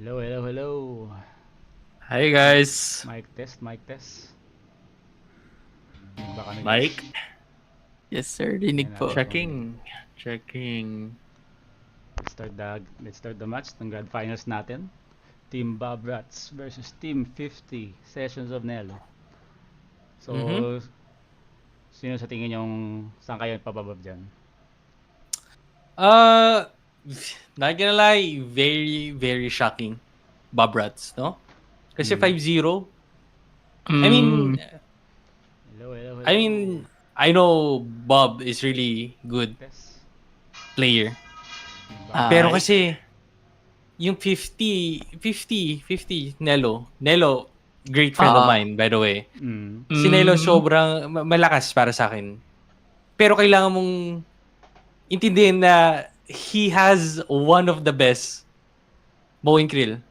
Hello, hello, hello. Hi Mic, guys, mic test, mic test. Baka kami guys. Mike, Yes, sir. Rinig Ayan na, po. checking. let's start the match ng grand finals natin. Team Bob Rats versus Team 50 Sessions of Nelo. So, Mhm. sino sa tingin yung saan kayo pababab dyan? Uh, not gonna lie, very shocking. Bob Rats, no? Kasi Hmm. 5-0. I Mm, mean, Hello, hello, I hello. mean, I know Bob is really good Mic test. player. Bob Pero ay. Rats. kasi yung 50 Nelo, great friend of Oo. mine by the way. Hmm. Si Nelo Mm, sobrang malakas para sa akin. Pero kailangan mong intindihin na he has one of the best mowing krill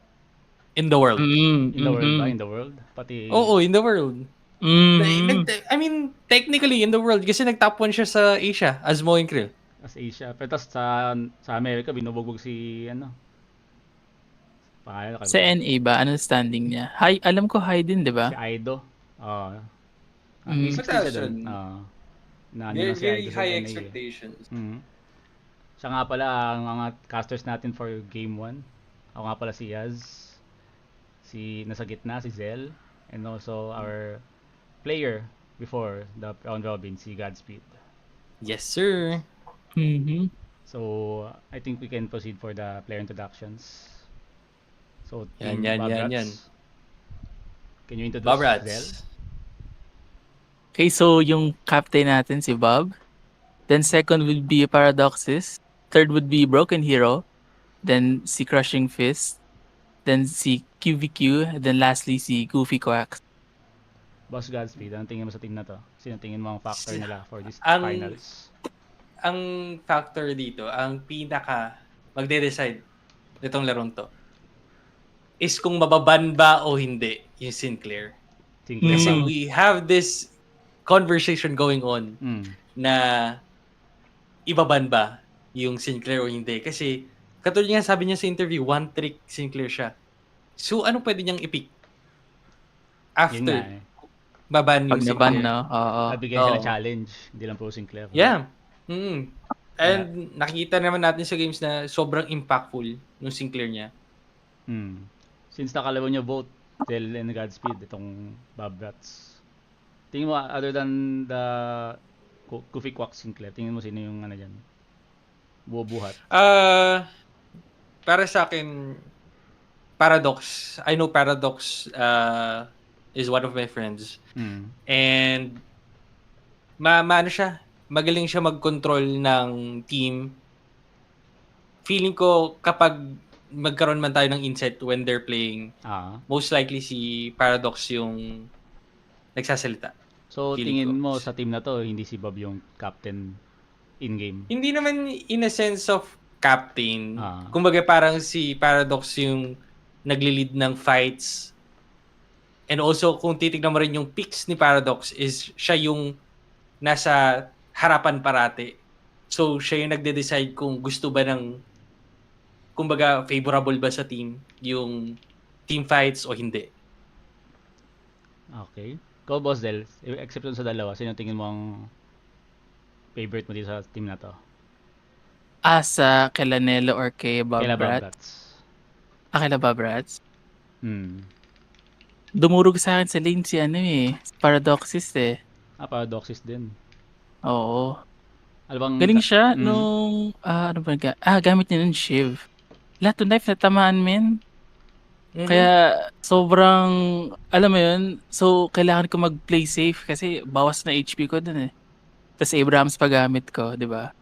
in the world. In the world ba? mhm. In the world? Pati Oo, in the world. Mm, I mean, technically in the world kasi nag-top 1 siya sa Asia as mowing krill. as Asia. Pero tas sa Amerika, binubugbog si ano, pangalan sa kalimutan. NA ba? Ano standing niya? High, alam ko high din, di Si ba? Aido. Mm, Isip din Mataas siya doon. yun. Na ano lang si Very Aido sa high NA eh. expectations. Mhm. Siya nga pala ang mga casters natin for game 1. Ako nga pala si Yaz. Si nasa gitna si Zel. And also our player before the round robin si Godspeed. Yes, sir. mhm. So I think we can proceed for the player introductions. So Yan, Team yan, yan, yan. Babrats, can you Bob introduce Zel? Rats. Okay, so yung captain natin si Bob. Then second would be Paradoxes. Third would be Broken Hero. Then si Crushing Fist. Then si QVQ. And then lastly si Goofy Quacks. Boss Godspeed, anong tingin mo sa team na to? Sino tingin mo ang factor nila for this Ang finals? ang factor dito, ang pinaka magde-decide nitong larong to is kung mababan ba o hindi yung Sinclair. Sinclair Kasi ba? Mm, we have this conversation going on Mm. na ibaban ba yung Sinclair o hindi. Kasi katulad nga sabi niya sa interview, one trick Sinclair siya. So ano pwede niyang i-pick Yun nga after eh. baban pag yung naban, Sinclair? no? Oo. Bigyan siya ng Oo. challenge, hindi lang puro Sinclair. Yeah. Mm. And Kaya, nakikita naman natin sa games na sobrang impactful yung Sinclair niya. since nakalaban niyo both Zel and Godspeed, itong Babrats, tingin mo other than the Goofy Quack Sinclair, tingin mo sino yung ano dyan? Bubuhat. Para sa akin, Paradox. I know Paradox is one of my friends. Mm. And maano siya, magaling siya mag-control ng team. Feeling ko kapag magkaroon man tayo ng insight when they're playing, Ah. most likely si Paradox yung nagsasalita. So, Feeling tingin ko. mo sa team na to, hindi si Bob yung captain in-game? Hindi naman in a sense of captain. Ah. Kumbaga parang si Paradox yung nagli-lead ng fights. And also, kung titignan mo rin yung picks ni Paradox is siya yung nasa harapan parati. So, siya yung nagde-decide kung gusto ba ng, kumbaga, favorable ba sa team yung team fights o hindi. Okay. Ikaw, Boss Del, except dun sa dalawa, sino tingin mo ang favorite mo dito sa team na to? Sa Kelanelo or kay Bob Kaila Brat? Babrats. Kila Bob Brats? Hmm. Dumurog sa akin sa lane si ano eh. Paradoxes eh. Paradoxes din. Oo. Ano bang... Galing siya Mm. nung, ano ba, gamit niya ng Shiv. Lahat ng knife natamaan, men. Kaya sobrang, alam mo yun, so kailangan ko mag-play safe kasi bawas na HP ko dun eh. Tapos Abrams pa gamit ko, di ba?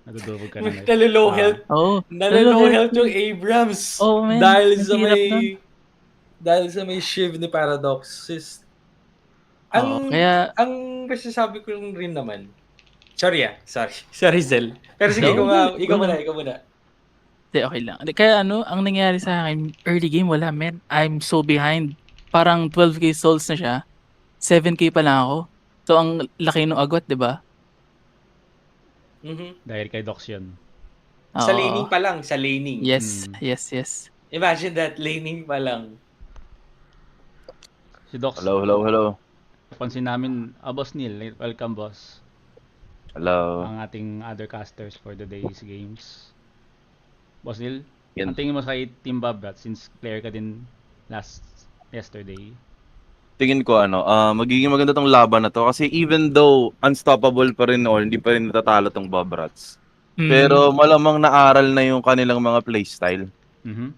Nadudurog ka na knife. Nalolow health. Oo. Nalolow health yung Abrams. Oo, men. Dahil Ang sa hirap nun. may shiv ni Paradox. Oo, kaya, Ang masasabi ko rin naman. Sorry. Sorry, Zel. Pero sige, no, ikaw muna. Hindi, okay lang. Kaya ano, ang nangyari sa akin, early game, wala, men. I'm so behind. Parang 12k souls na siya. 7k pa lang ako. So, ang laki ng agwat, di ba? Mhm. Dahil kay Dox yun. Sa Oo. laning pa lang, sa laning. Yes, Mm. yes. Imagine that, laning pa lang. Si Docs, Hello. napansin namin, Boss Neil, welcome boss. Hello. Ang ating other casters for the day's games. Boss Neil, Yan. ang tingin mo kay Team Babrat since player ka din yesterday? Tingin ko magiging maganda tong laban na to kasi even though unstoppable pa rin or hindi pa rin natatalo tong Bobrats. Pero malamang naaral na yung kanilang mga playstyle. Mhm.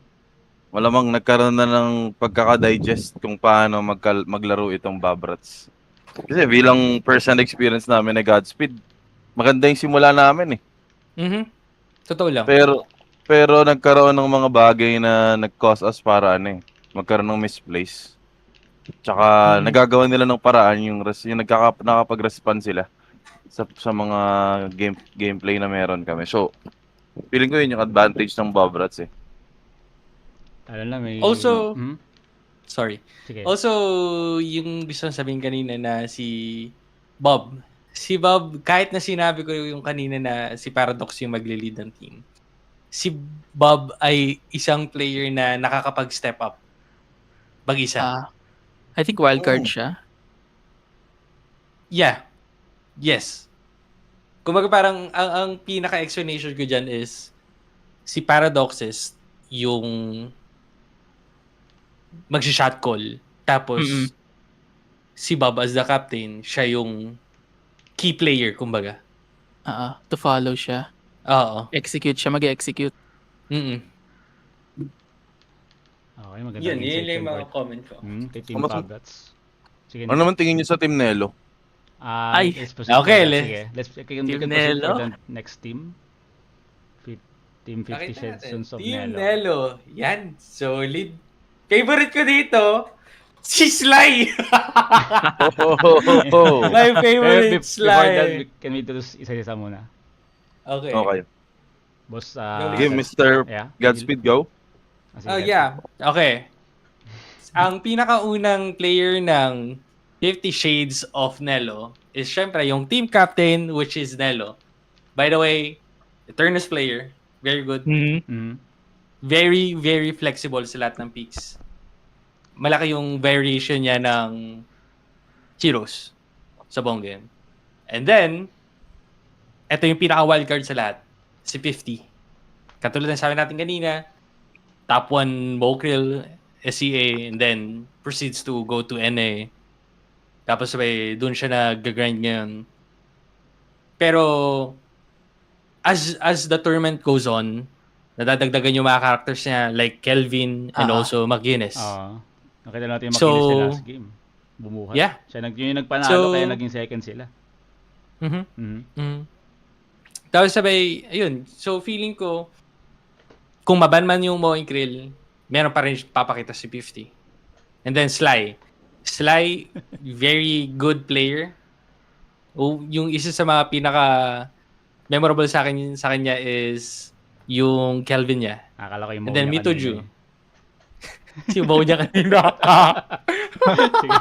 Malamang nagkaroon na ng pagkaka-digest kung paano maglaro itong Bobrats. Kasi bilang personal experience namin na Godspeed, maganda yung simula namin eh. Totoo lang. Pero nagkaroon ng mga bagay na nag-cause us para magkaroon ng misplace. Tsaka nagagawa nila ng paraan yung nakakapag-respond sila sa mga gameplay na meron kami. So, feeling ko yun yung advantage ng Bobrats eh. Alam na may... Also- Mhm. Sorry. Sige. Also, yung gusto kong sabihin kanina na si Bob, kahit na sinabi ko yung kanina na si Paradox yung magle-lead ng team, si Bob ay isang player na nakakapag-step up. Mag-isa. I think wildcard siya. Yeah. Yes. Kumbaga parang ang pinaka-explanation ko dyan is si Paradoxes yung mag-shot call. Tapos si Bob as the captain, siya yung key player, kumbaga. To follow siya. Oo. Execute siya, mag-execute. Okay, maganda Yun insight lang yung yun, mga Bart. comment ko. Kay Team Mas- Babrats. Sige Ano naman tingin nyo sa Team Nelo? Ay. let's proceed Okay, further. let's- Sige, we can Team proceed for Nelo. the next team. Team 50 Shades of Team Nelo. Nelo. Yan. Solid. Favorite ko dito, si Sly. My favorite Before that, Sly. can we do this isa-isa muna? Okay. Okay. Boss, Give Mr. yeah. Godspeed go. Sige, Oh, yeah. Okay. Ang pinakaunang player ng 50 Shades of Nelo is syempre yung team captain, which is Nelo. By the way, Eternus player. Very good. Mhm. Very, very flexible sa lahat ng picks. Malaki yung variation niya ng heroes sa buong game. And then, ito yung pinaka-wildcard sa lahat. Si 50. Katulad ng sabi natin kanina, top 1 Mokrill, SEA, and then proceeds to go to NA. Tapos sabay, dun siya nag-grind ngayon. Pero, as the tournament goes on, nadadagdagan yung mga characters niya like Kelvin and also McGuinness. Nakita natin yung So, makinis sa last game. Bumuhat. yeah. Siya yun yung nagpanalo, So, kaya naging second sila. Mhm. Mhm. Mm. Tapos sabay, ayun. So feeling ko, kung maban man yung Moing Krill, meron pa rin papakita si 50. And then Sly. Sly, very good player. Yung isa sa mga pinaka memorable sa kanya is yung Kelvin niya. Akala ko yung And then Monya Mitoju. kanina Si Bo niya kanina. Sige.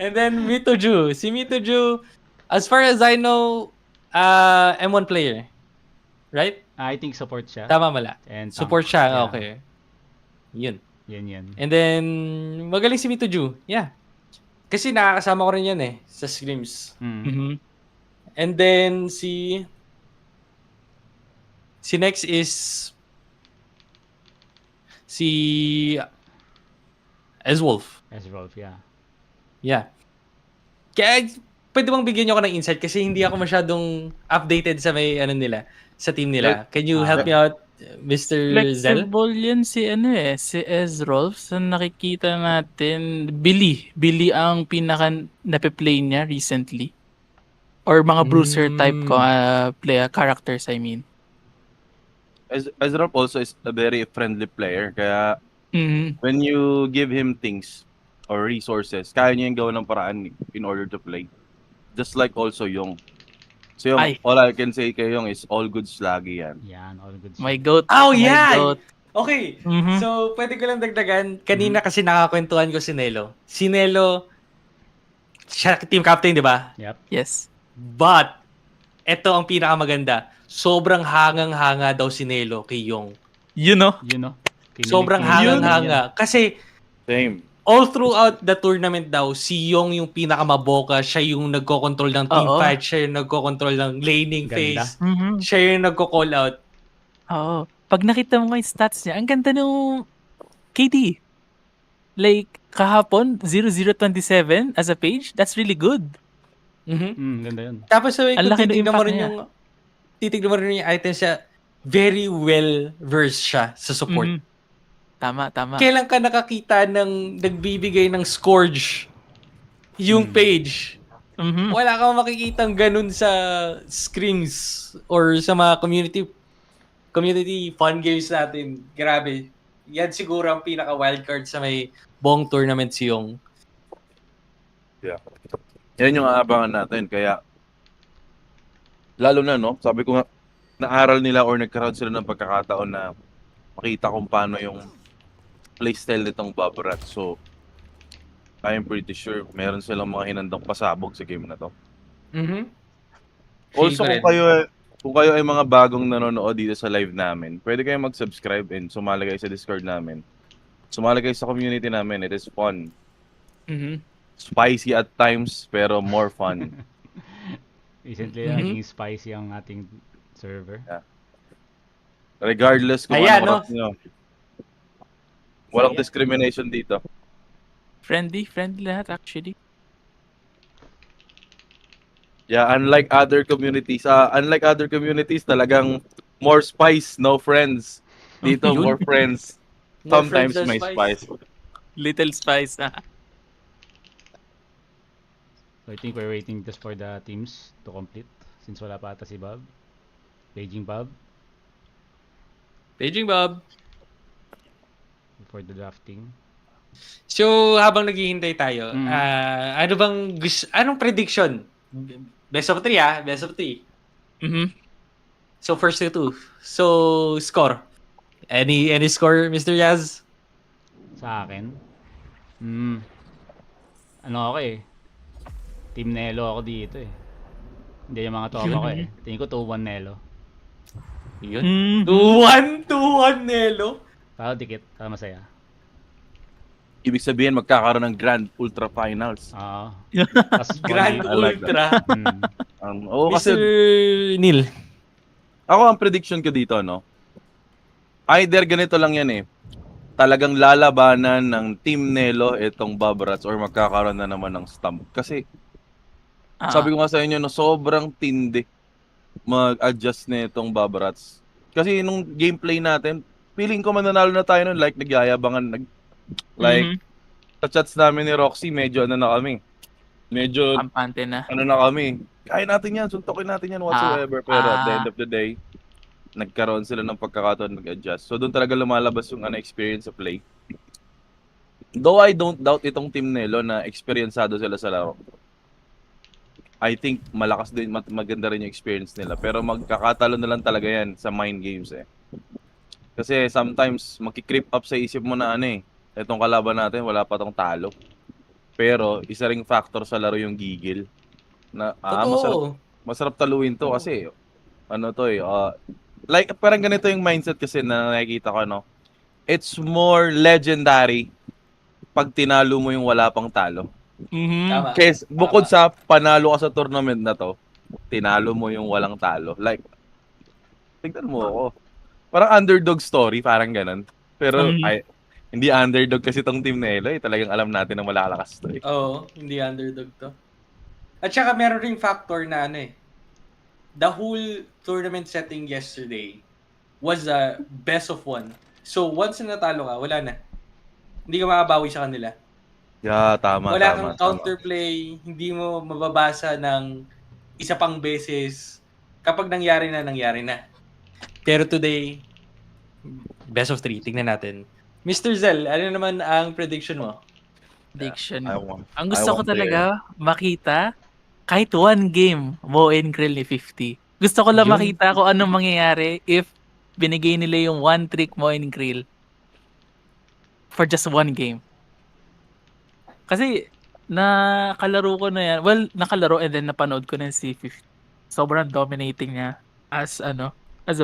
And then Mitoju. Si Mitoju, as far as I know, M1 player. Right? I think support siya. Tama mala. And tank. Support siya, Yeah. okay. Yun. Yan. And then, magaling si Mitoju. Yeah. Kasi nakakasama ko rin yan sa scrims. Mhm. And then, si next is si Ezwolf. As Rolf, yeah. Yeah. Kaya, pwede bang bigyan nyo ako ng insight kasi hindi ako masyadong updated sa nila, sa team nila. Can you help me out, Mr. Zel? Flexible yan si si Ezrolf. Sa nakikita natin, Billy ang pinaka nape-play niya recently. Or mga bruiser type characters, I mean. Ezra also is a very friendly player. Kaya when you give him things or resources, kaya niya yung gawa ng paraan in order to play. Just like also Yung. So Ay. all I can say kay Yung is all goods lagi yan. Yan, all good. My goat. Oh, my yeah! goat. Okay. Mhm. So, pwede ko lang dagdagan. Kanina kasi nakakwentuhan ko si Nelo. Si Nelo, siya team captain, di ba? Yep. Yes. But, eto ang pinakamaganda. Sobrang hangang-hanga daw si Nelo kay Yong. You know? You know. Sobrang Pinilit- hangang-hanga. Kasi Same. all throughout the tournament daw, si Yong yung pinakamaboka, siya yung nagko-control ng team Oo. fight, siya yung nagko-control ng laning Ganda. phase, Mhm. siya yung nagko-call out. Oo. Pag nakita mo nga yung stats niya, ang ganda ng KD. Like, kahapon, 0027 as a page, that's really good. Ganda yun. Tapos kung Ang laki ng titignan mo impact rin niya. yung items siya, very well versed siya sa support. Mhm. Tama. Kailan ka nakakita ng nagbibigay ng Scourge yung page? Mhm. Wala kang makikitang ganun sa screens or sa mga community fun games natin. Grabe. Yan siguro ang pinaka wildcard sa may buong tournament si Yong. Yan yung aabangan natin. Kaya, lalo na, no? Sabi ko nga, naaral nila or nagkaroon sila ng pagkakataon na makita kung paano yung playstyle nitong Baborat. So, I am pretty sure meron silang mga hinandang pasabog sa game na to. Also, kung kayo ay mga bagong nanonood dito sa live namin, pwede kayong mag-subscribe and sumali kayo sa Discord namin. Sumali kayo sa community namin. It is fun. Mhm. Spicy at times, pero more fun. Recently, naging spicy ang ating server. Regardless kung Ayan, ano oras nyo. Walang discrimination dito. Friendly lahat actually. Yeah, unlike other communities, talagang more spice, no friends. Dito, Yun. more friends. More Sometimes friends than may spice. Little spice. So I think we're waiting just for the teams to complete since wala pa ata si Bob. Paging Bob Paging Bob. for the drafting. So, habang naghihintay tayo, Mhm. anong prediction? Best of 3 best of 3. Mhm. So, first to 2. So, score. Any score, Mr. Yaz? Sa akin, ano ako Team Nelo ako dito Hindi yung mga tropa ko Tingin ko 2-1 Nelo. Yun. Mhm. 2-1 Nelo. Para dikit, para masaya. Ibig sabihin, magkakaroon ng Grand Ultra Finals. Oo. Tas Grand I like Ultra. Kasi Mr. Neil. ako ang prediction ko dito, no? Either ganito lang yan talagang lalabanan ng Team Nelo itong Babrats or magkakaroon na naman ng stump. Kasi sabi ko nga sa inyo, no, sobrang tindi mag-adjust na itong Babrats. Kasi nung gameplay natin, feeling ko mananalo na tayo nun, like nagyayabangan, sa chats namin ni Roxy, medyo ano na kami. Medyo Kampante na. ano na kami. Kaya natin yan, suntokin natin yan whatsoever. Pero at the end of the day, nagkaroon sila ng pagkakataon mag-adjust. So doon talaga lumalabas yung experience sa play. Though I don't doubt itong Team Nelo na eksperyensado sila sa laro. I think malakas din, maganda rin yung experience nila. Pero magkakatalo na lang talaga yan sa mind games Kasi sometimes makikreep up sa isip mo na itong kalaban natin wala pa tong talo. Pero isa ring factor sa laro yung gigil. Na masarap taluin to kasi like parang ganito yung mindset kasi na nakikita ko it's more legendary pag tinalo mo yung wala pang talo. Tama. Kasi bukod sa panalo ka sa tournament na to, tinalo mo yung walang talo. Like, tignan mo ako. Parang underdog story, parang ganun. Pero hindi underdog kasi tong Team Nelo talagang alam natin na malalakas to Oo, hindi underdog to. At saka meron ring factor na the whole tournament setting yesterday was a best of 1. So once na natalo ka, wala na. Hindi ka makabawi sa kanila. Yeah, tama. Wala kang counterplay, hindi mo mababasa ng isa pang beses. Kapag nangyari na. Pero today, best of 3. Tingnan natin. Mr. Zell, ano naman ang prediction mo? Prediction. I Ang gusto ko want talaga makita kahit one game Mo and Krill ni 50. Gusto ko lang Yun. makita kung anong mangyayari if binigay nila yung one trick Mo and Krill for just one game. Kasi nakalaro ko na yan. Well, nakalaro and then napanood ko na si 50. Sobrang dominating niya as a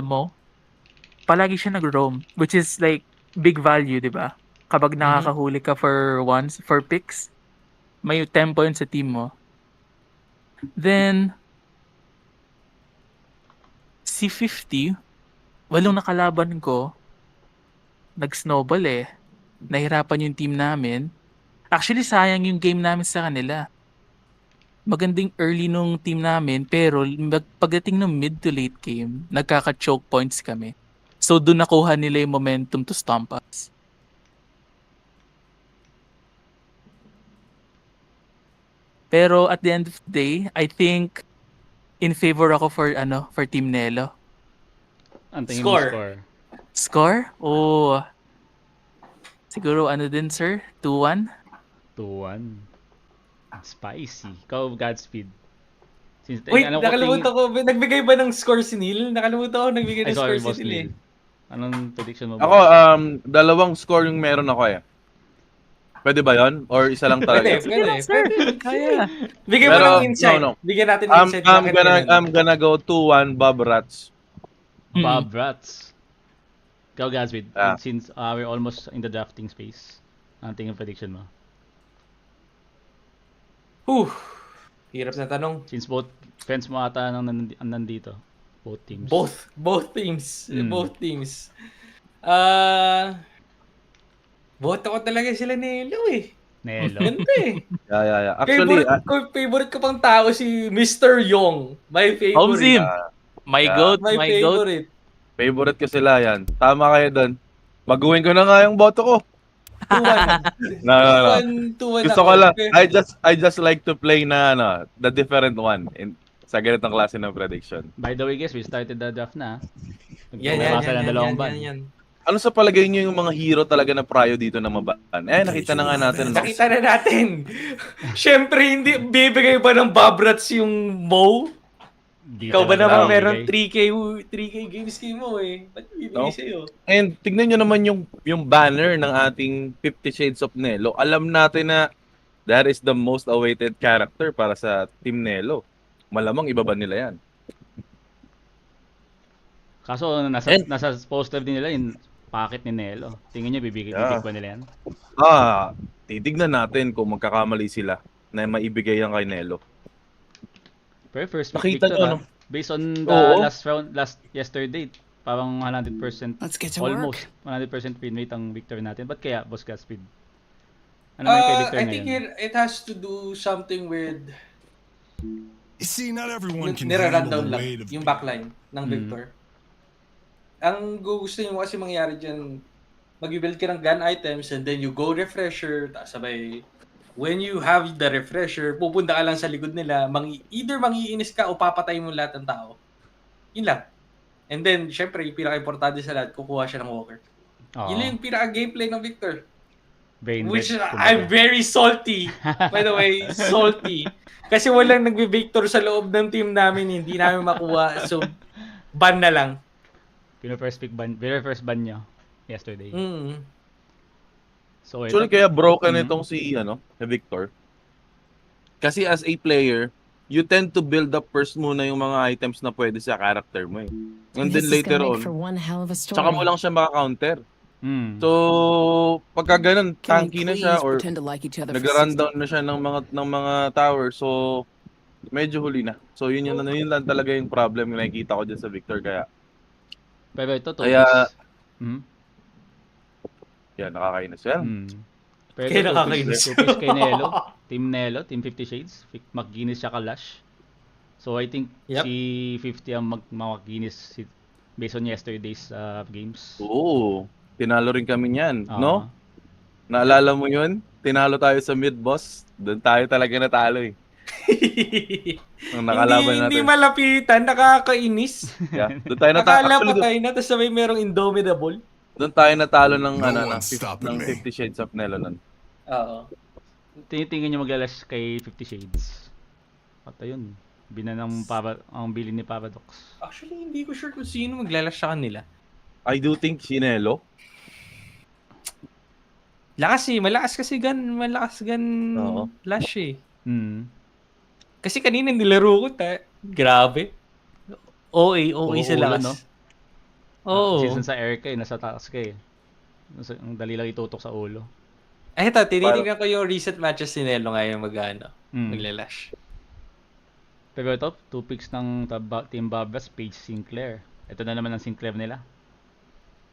Mo. Palagi siya nag-roam, which is like big value, di ba? Kapag nakakahuli ka for picks, may 10 points sa team mo. Then, si 50, walong nakalaban ko, nag-snowball eh. Nahirapan yung team namin. Actually, sayang yung game namin sa kanila. Magandang early nung team namin, pero pagdating ng mid to late game, nagkaka-choke points kami. So, doon nakuha nila yung momentum to stomp us. Pero at the end of the day, I think in favor ako for Team Nelo. Ang tingin mo Score. score? Score? Oh, siguro din sir? 2-1? 2-1. Spicy. Ikaw, Godspeed. Since, Wait, alam ko nakalimutan ko. Nagbigay ba ng score si Neil? Nakalimutan ko nagbigay Ay, ng sorry, score Boss si Neil eh. Neil. Anong prediction mo Ako, ba? 2 score yung meron ako eh. Pwede ba yon? Or isa lang talaga? Pwede. Kaya. Bigyan mo Pero, ng insight. no. Bigyan natin ng insight. I'm gonna go 2-1 Bob Rats. Bob Rats. Ikaw, Godspeed. Ah. Since we're almost in the drafting space, ang tingin prediction mo? Hirap na tanong. Since both friends mo ata nandito. Both teams. Both teams. Mm. Both teams. Boto ko talaga sila Nelo eh. Nelo. Ganda eh. Yeah. Actually, Favorite ko pang tao si Mr. Yong. My Home favorite. team. My Yeah. goat, My my goat. favorite. favorite ko sila yan. Tama kayo doon. Baguhin ko na nga yung boto ko. 2-1. No. 2-1 Gusto ko lang. I just like to play na the different one sa ganitong klase ng prediction. By the way, guys, we started the draft na. Yan. Nagbabasa ng dalawang ban. Ano sa palagay niyo yung mga hero talaga na prayo dito na mabaan? Nakita na nga natin. Nakita na natin. Siyempre, hindi bibigay ba ng Bobrats yung Mo? Di Ikaw ba talaga naman meron bibigay. 3K games kay Mo eh? Ba't bibigay No? sa'yo? And tignan nyo naman yung banner ng ating 50 Shades of Nelo. Alam natin na that is the most awaited character para sa Team Nelo. Malamang iba ba nila yan? Kaso nasa poster din nila yung packet ni Nelo. Tingin niyo bibigay ba nila yan? Titignan natin kung magkakamali sila na maibigay yan kay Nelo. Pero first Nakita Victor, nyo, no? based on the Oo. last yesterday, parang 100%, Let's get to almost work. 100% win rate ang victory natin. Ba't kaya, Boss Godspeed? Ano may kay Victor I ngayon? think it has to do something with You see, not everyone can nira-rundown handle the lang weight of yung backline ng Victor. Ang gusto mo kasi mangyari dyan, mag-build ka ng gun items and then you go refresher, tapos sabay, when you have the refresher, pupunta ka lang sa likod nila, either mangiinis ka o papatay mo lahat ng tao. Yun lang. And then, syempre, yung pinaka-importante sa lahat, kukuha siya ng walker. Oo. Yun lang yung pinaka-gameplay ng Victor. Brain Which dead, I'm kumbaga. very salty. By the way, salty. Kasi walang nagbe-Victor sa loob ng team namin, hindi namin makuha. So, ban na lang. Very first ban niya yesterday. Mm. So, ito, Actually, kaya broken itong si Victor. Kasi as a player, you tend to build up first muna yung mga items na pwede sa character mo eh. And then This is later gonna make for on, one hell of a story. tsaka mo lang siya maka-counter. mm, So, pagka ganun, Can we tanky na siya please or pretend to like each other for nag-rundown na siya ng mga tower. So, medyo huli na. So, yun lang talaga yung problem na nakikita ko dyan sa Victor. Kaya, pero ito, Kaya- yan, nakakainis yan. Pero Kaya ito, nakakainis. two-piece kay Nelo. Team Nelo, Team 50 Shades. McGuinness siya Kalash. So, I think Yep. si 50 ang McGuinness based on yesterday's games. Oo. Tinalo rin kami niyan, Oo. no? Naalala mo yun? Tinalo tayo sa mid-boss. Doon tayo talaga natalo eh. Ang nakalaban Hindi natin. malapitan, nakakainis. Yeah. Doon tayo natalo. Akala Actually, patay na, tapos sabay merong Indomitable. doon tayo natalo ng, No ng one's stopping ng me. 50 Shades of Nelo nun. Oo. Tinitingin niyo maglalas kay 50 Shades. At ayun, ang bilin ni Paradox. Actually, hindi ko sure kung sino maglalash sa kanila. I do think si Nelo. Malakas gun Oo. lash eh. Kasi Kasi kanina nilaro ko, grabe. OA Oo, sa lakas. no? Oo. Season sa air ka nasa taas ka eh. Ang dali lang itutok sa ulo. Ay, ito, tinitingnan ko yung recent matches ni Nelo ngayon Mm. maglalash. Pero ito, 2 picks ng Team Babras, Paige Sinclair. Ito na naman ang Sinclair nila.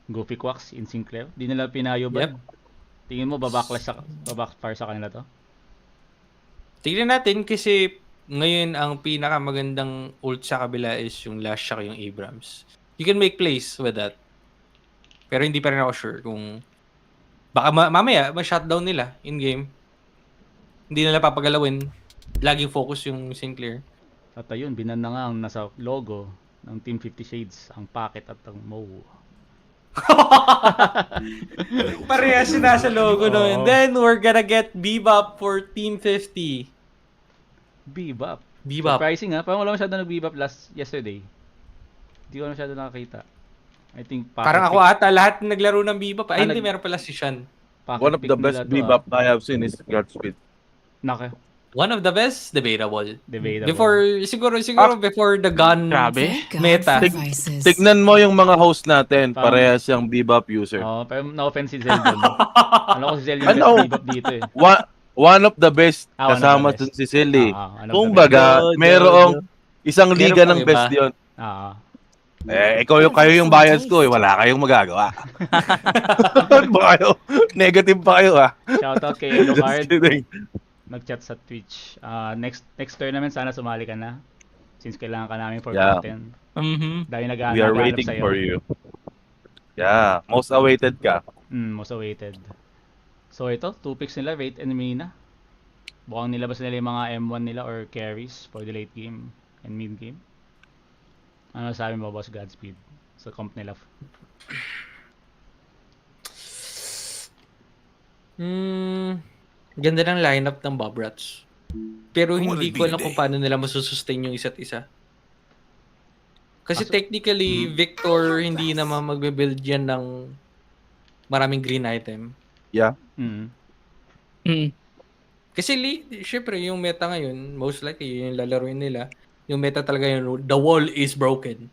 Goofy Quacks in Sinclair. Di nila pinayo ba? Yep. Tingin mo babackfire sa kanila to? Tignan natin kasi ngayon ang pinakamagandang ult sa kabila is yung Lash at yung Abrams. You can make plays with that. Pero hindi pa rin ako sure kung baka mamaya ma-shutdown nila in-game. Hindi nila papagalawin. Laging focus yung Sinclair. At ayun, binan na nga ang nasa logo ng Team 50 Shades, ang Packet at ang Mo. Parehas yung nasa logo no. And Oo. then we're gonna get Bebop for Team 50. Bebop. Bebop. Surprising ha, parang wala masyado nag-bebop yesterday. Hindi ko masyado nakakita. I think Packet Parang ako ata lahat naglaro ng Bebop. Ay, Ah, hindi, nag- meron pala si Sean. Packet One of pick the best nila to, bebop I have seen is Godspeed. Naka, One of the best, debatable. debatable. Siguro before the gun Grabe. meta. Tignan mo yung mga host natin, Parang- parehas yung bebop user. Oo, pero na-offense si Zel doon. Ano ko si Zel yung Ano? best bebop dito eh. One of the best Ah, one of the kasama best. dun si Silly. Ano ba? Kumbaga, merong isang Meron liga pang ng iba. best yun. Kayo yung bias ko, wala kayong magagawa. Ano ba kayo? Negative pa kayo, Shoutout kay Elo Just Card. kidding. Nag-chat sa Twitch. Next tournament sana sumali ka na. Since kailangan ka namin for Yeah. content. Mhm. Dahil We are waiting sa'yo. for you. Yeah, most awaited ka. Most awaited. So ito, 2 picks nila, Rate and Mina. Bukang nilabas nila yung mga M1 nila or carries for the late game and mid game. Ano sabi mo, Boss Godspeed? Sa comp nila. Ganda ng lineup ng Bob Rats. Pero hindi Wanna ko be alam kung today. paano nila masusustain yung isa't isa. Kasi Kaso- technically, Victor hindi naman magbe-build yan ng maraming green item. Yeah. Mm. Mm. Kasi syempre yung meta ngayon, most likely yun yung lalaroin nila. Yung meta talaga yun, the wall is broken.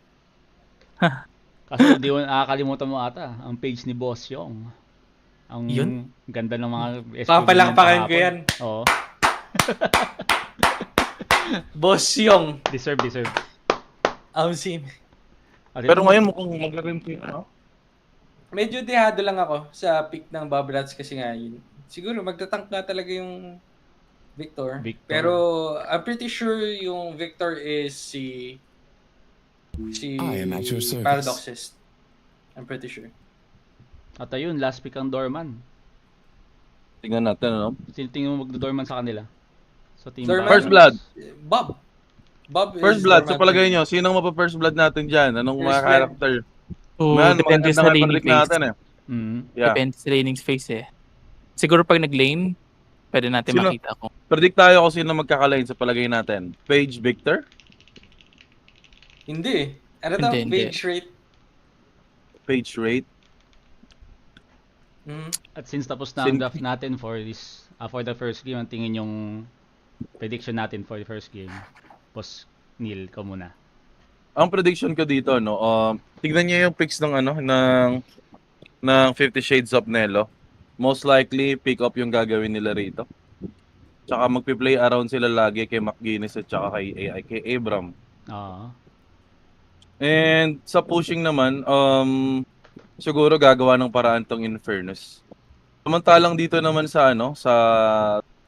Kaso di mo nakakalimutan mo ata ang page ni Boss Yong. Ang Yun? ganda ng mga Papalakpakan ko kahapon. yan. Oo. Boss Yong. Deserve. Sim. At Pero ito- ngayon mukhang maglarim ko ano? Medyo dehado lang ako sa pick ng Bob Rats kasi nga yun. Siguro magtatank nga talaga yung Victor. Victor. Pero I'm pretty sure yung Victor is si I am at your service. Paradoxist. I'm pretty sure. At ayun, last pick ang Dorman. Tingnan natin, ano? Sino tingin mo magdo-Dorman sa kanila? Sa team Dorman- Babras? First blood. Bob First is blood, sa Dorman. palagay nyo, sinong mapa-first blood natin dyan? Anong First mga blood. character? So, Man, depende magandang sa laning weaponry phase. natin eh. Yeah. Depende sa laning phase eh. Siguro pag nag-lane, pwede natin Sino? makita kung Predict tayo kung sino magkakalain sa palagay natin. Paige Victor? Hindi. Ano to? Hindi. Page rate. Paige Rate? At since tapos na ang draft natin for this for the first game, ang tingin yung prediction natin for the first game. Boss Neil, ka muna. Ang prediction ko dito, no, tignan niyo yung picks ng ano, ng 50 Shades of Nelo. Most likely, pick up yung gagawin nila rito. Tsaka magpi-play around sila lagi kay McGuinness at tsaka kay Abram. Oo. And sa pushing naman, siguro gagawa ng paraan tong Infernus. Samantalang dito naman sa ano, sa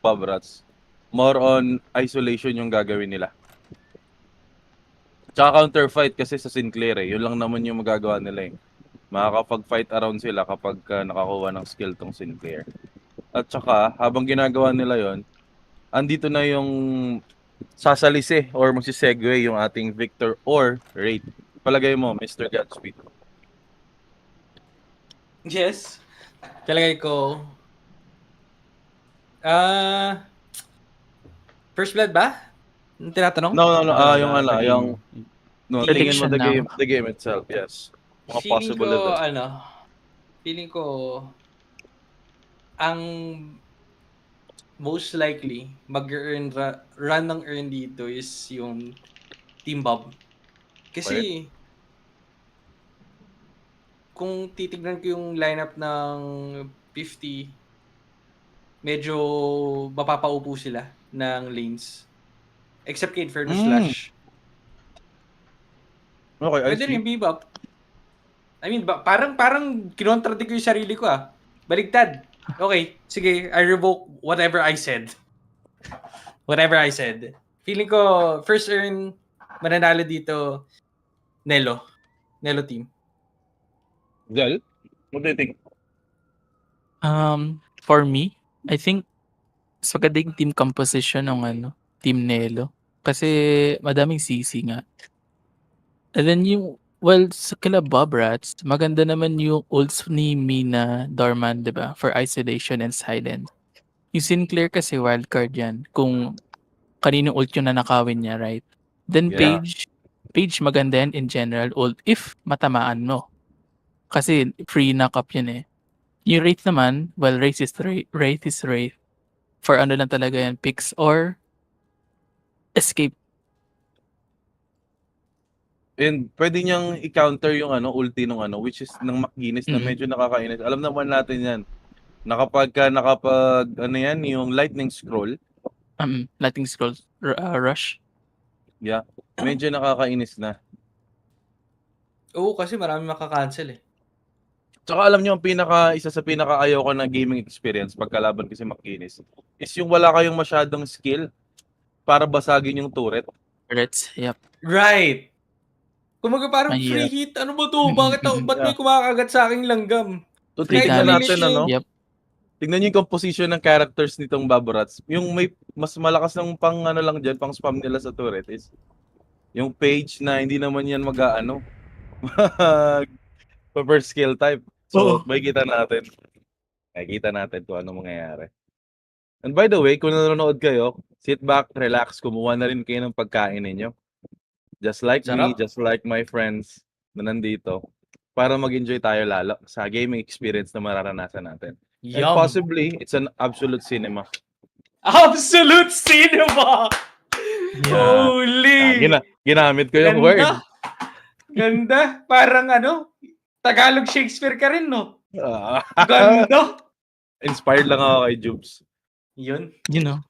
Bob Rats, more on isolation yung gagawin nila. Tsaka counterfight kasi sa Sinclair eh. Yun lang naman yung magagawa nila eh. Makakapag-fight around sila kapag nakakuha ng skill tong Sinclair. At tsaka, habang ginagawa nila yon, andito na yung sasalisi or magsisegue yung ating Victor or Wraith. Palagay mo, Mr. Godspeed. Yes. Talagay ko. First blood ba? Yung tinatanong? No, yung ano, Sa game. yung no, tingin mo Prediction lang. the game itself, yes. Mga possibilities. Feeling ko, ang most likely mag-earn run ng earn dito is yung Team Bob. Kasi kung titignan ko yung lineup ng 50, medyo mapapaupo sila ng lanes. Except kay Inferno Slash. Okay, I Pwede see. rin Bebop. I mean, parang kinontradict ko yung sarili ko ah. Baligtad. Okay, sige, I revoke whatever I said. Whatever I said. Feeling ko, first earn, mananalo dito, Nelo. Nelo team. Zel, what do you think? For me, I think mas maganda yung team composition ng Team Nelo. Kasi madaming CC nga. And then sa kila Bob Rats, maganda naman yung ults ni Mina Dorman, di ba? For isolation and silence. Yung Sinclair kasi wildcard yan. Kung kanino ult yung nanakawin niya, right? Then Yeah. Page maganda yan in general ult if matamaan mo. Kasi free knock-up yun eh. Yung Wraith naman, well, Wraith is Wraith. For ano lang talaga yan, picks or escape. And pwede niyang i-counter yung ulti nung which is ng Makinis na Mhm. medyo nakakainis. Alam naman natin yan. Nakapag yan, yung lightning scroll, Lightning Scroll Rush. medyo nakakainis na. Oo, kasi marami makakancel eh. Tsaka alam niyo, isa sa pinaka-ayaw ko na gaming experience pagkalaban kasi Makinis is yung wala kayong masyadong skill para basagin yung turret. Reds, yep. Right! Kumaga parang Mahirap. free hit. Ano ba to? Ba't may kumakagat sa aking langgam? So Kahit tingnan malinis natin yung- Yep. Tingnan niyo yung composition ng characters nitong Baborats. Yung may mas malakas ng lang diyan, pang spam nila sa turret is yung page na hindi naman yan per skill type. So, makikita natin. Makikita natin kung ano mangyayari. And by the way, kung nanonood kayo, sit back, relax, kumuha na rin kayo ng pagkain ninyo. Just like me, Sarap. just like my friends na nandito, para mag-enjoy tayo lalo sa gaming experience na mararanasan natin. And Yum! possibly, it's an absolute cinema. Absolute cinema! Holy! Ginamit ko yung word. Ganda. Parang Tagalog Shakespeare ka rin, no? Ah, Ganda! Inspired lang ako kay Jubes. Yun. You know.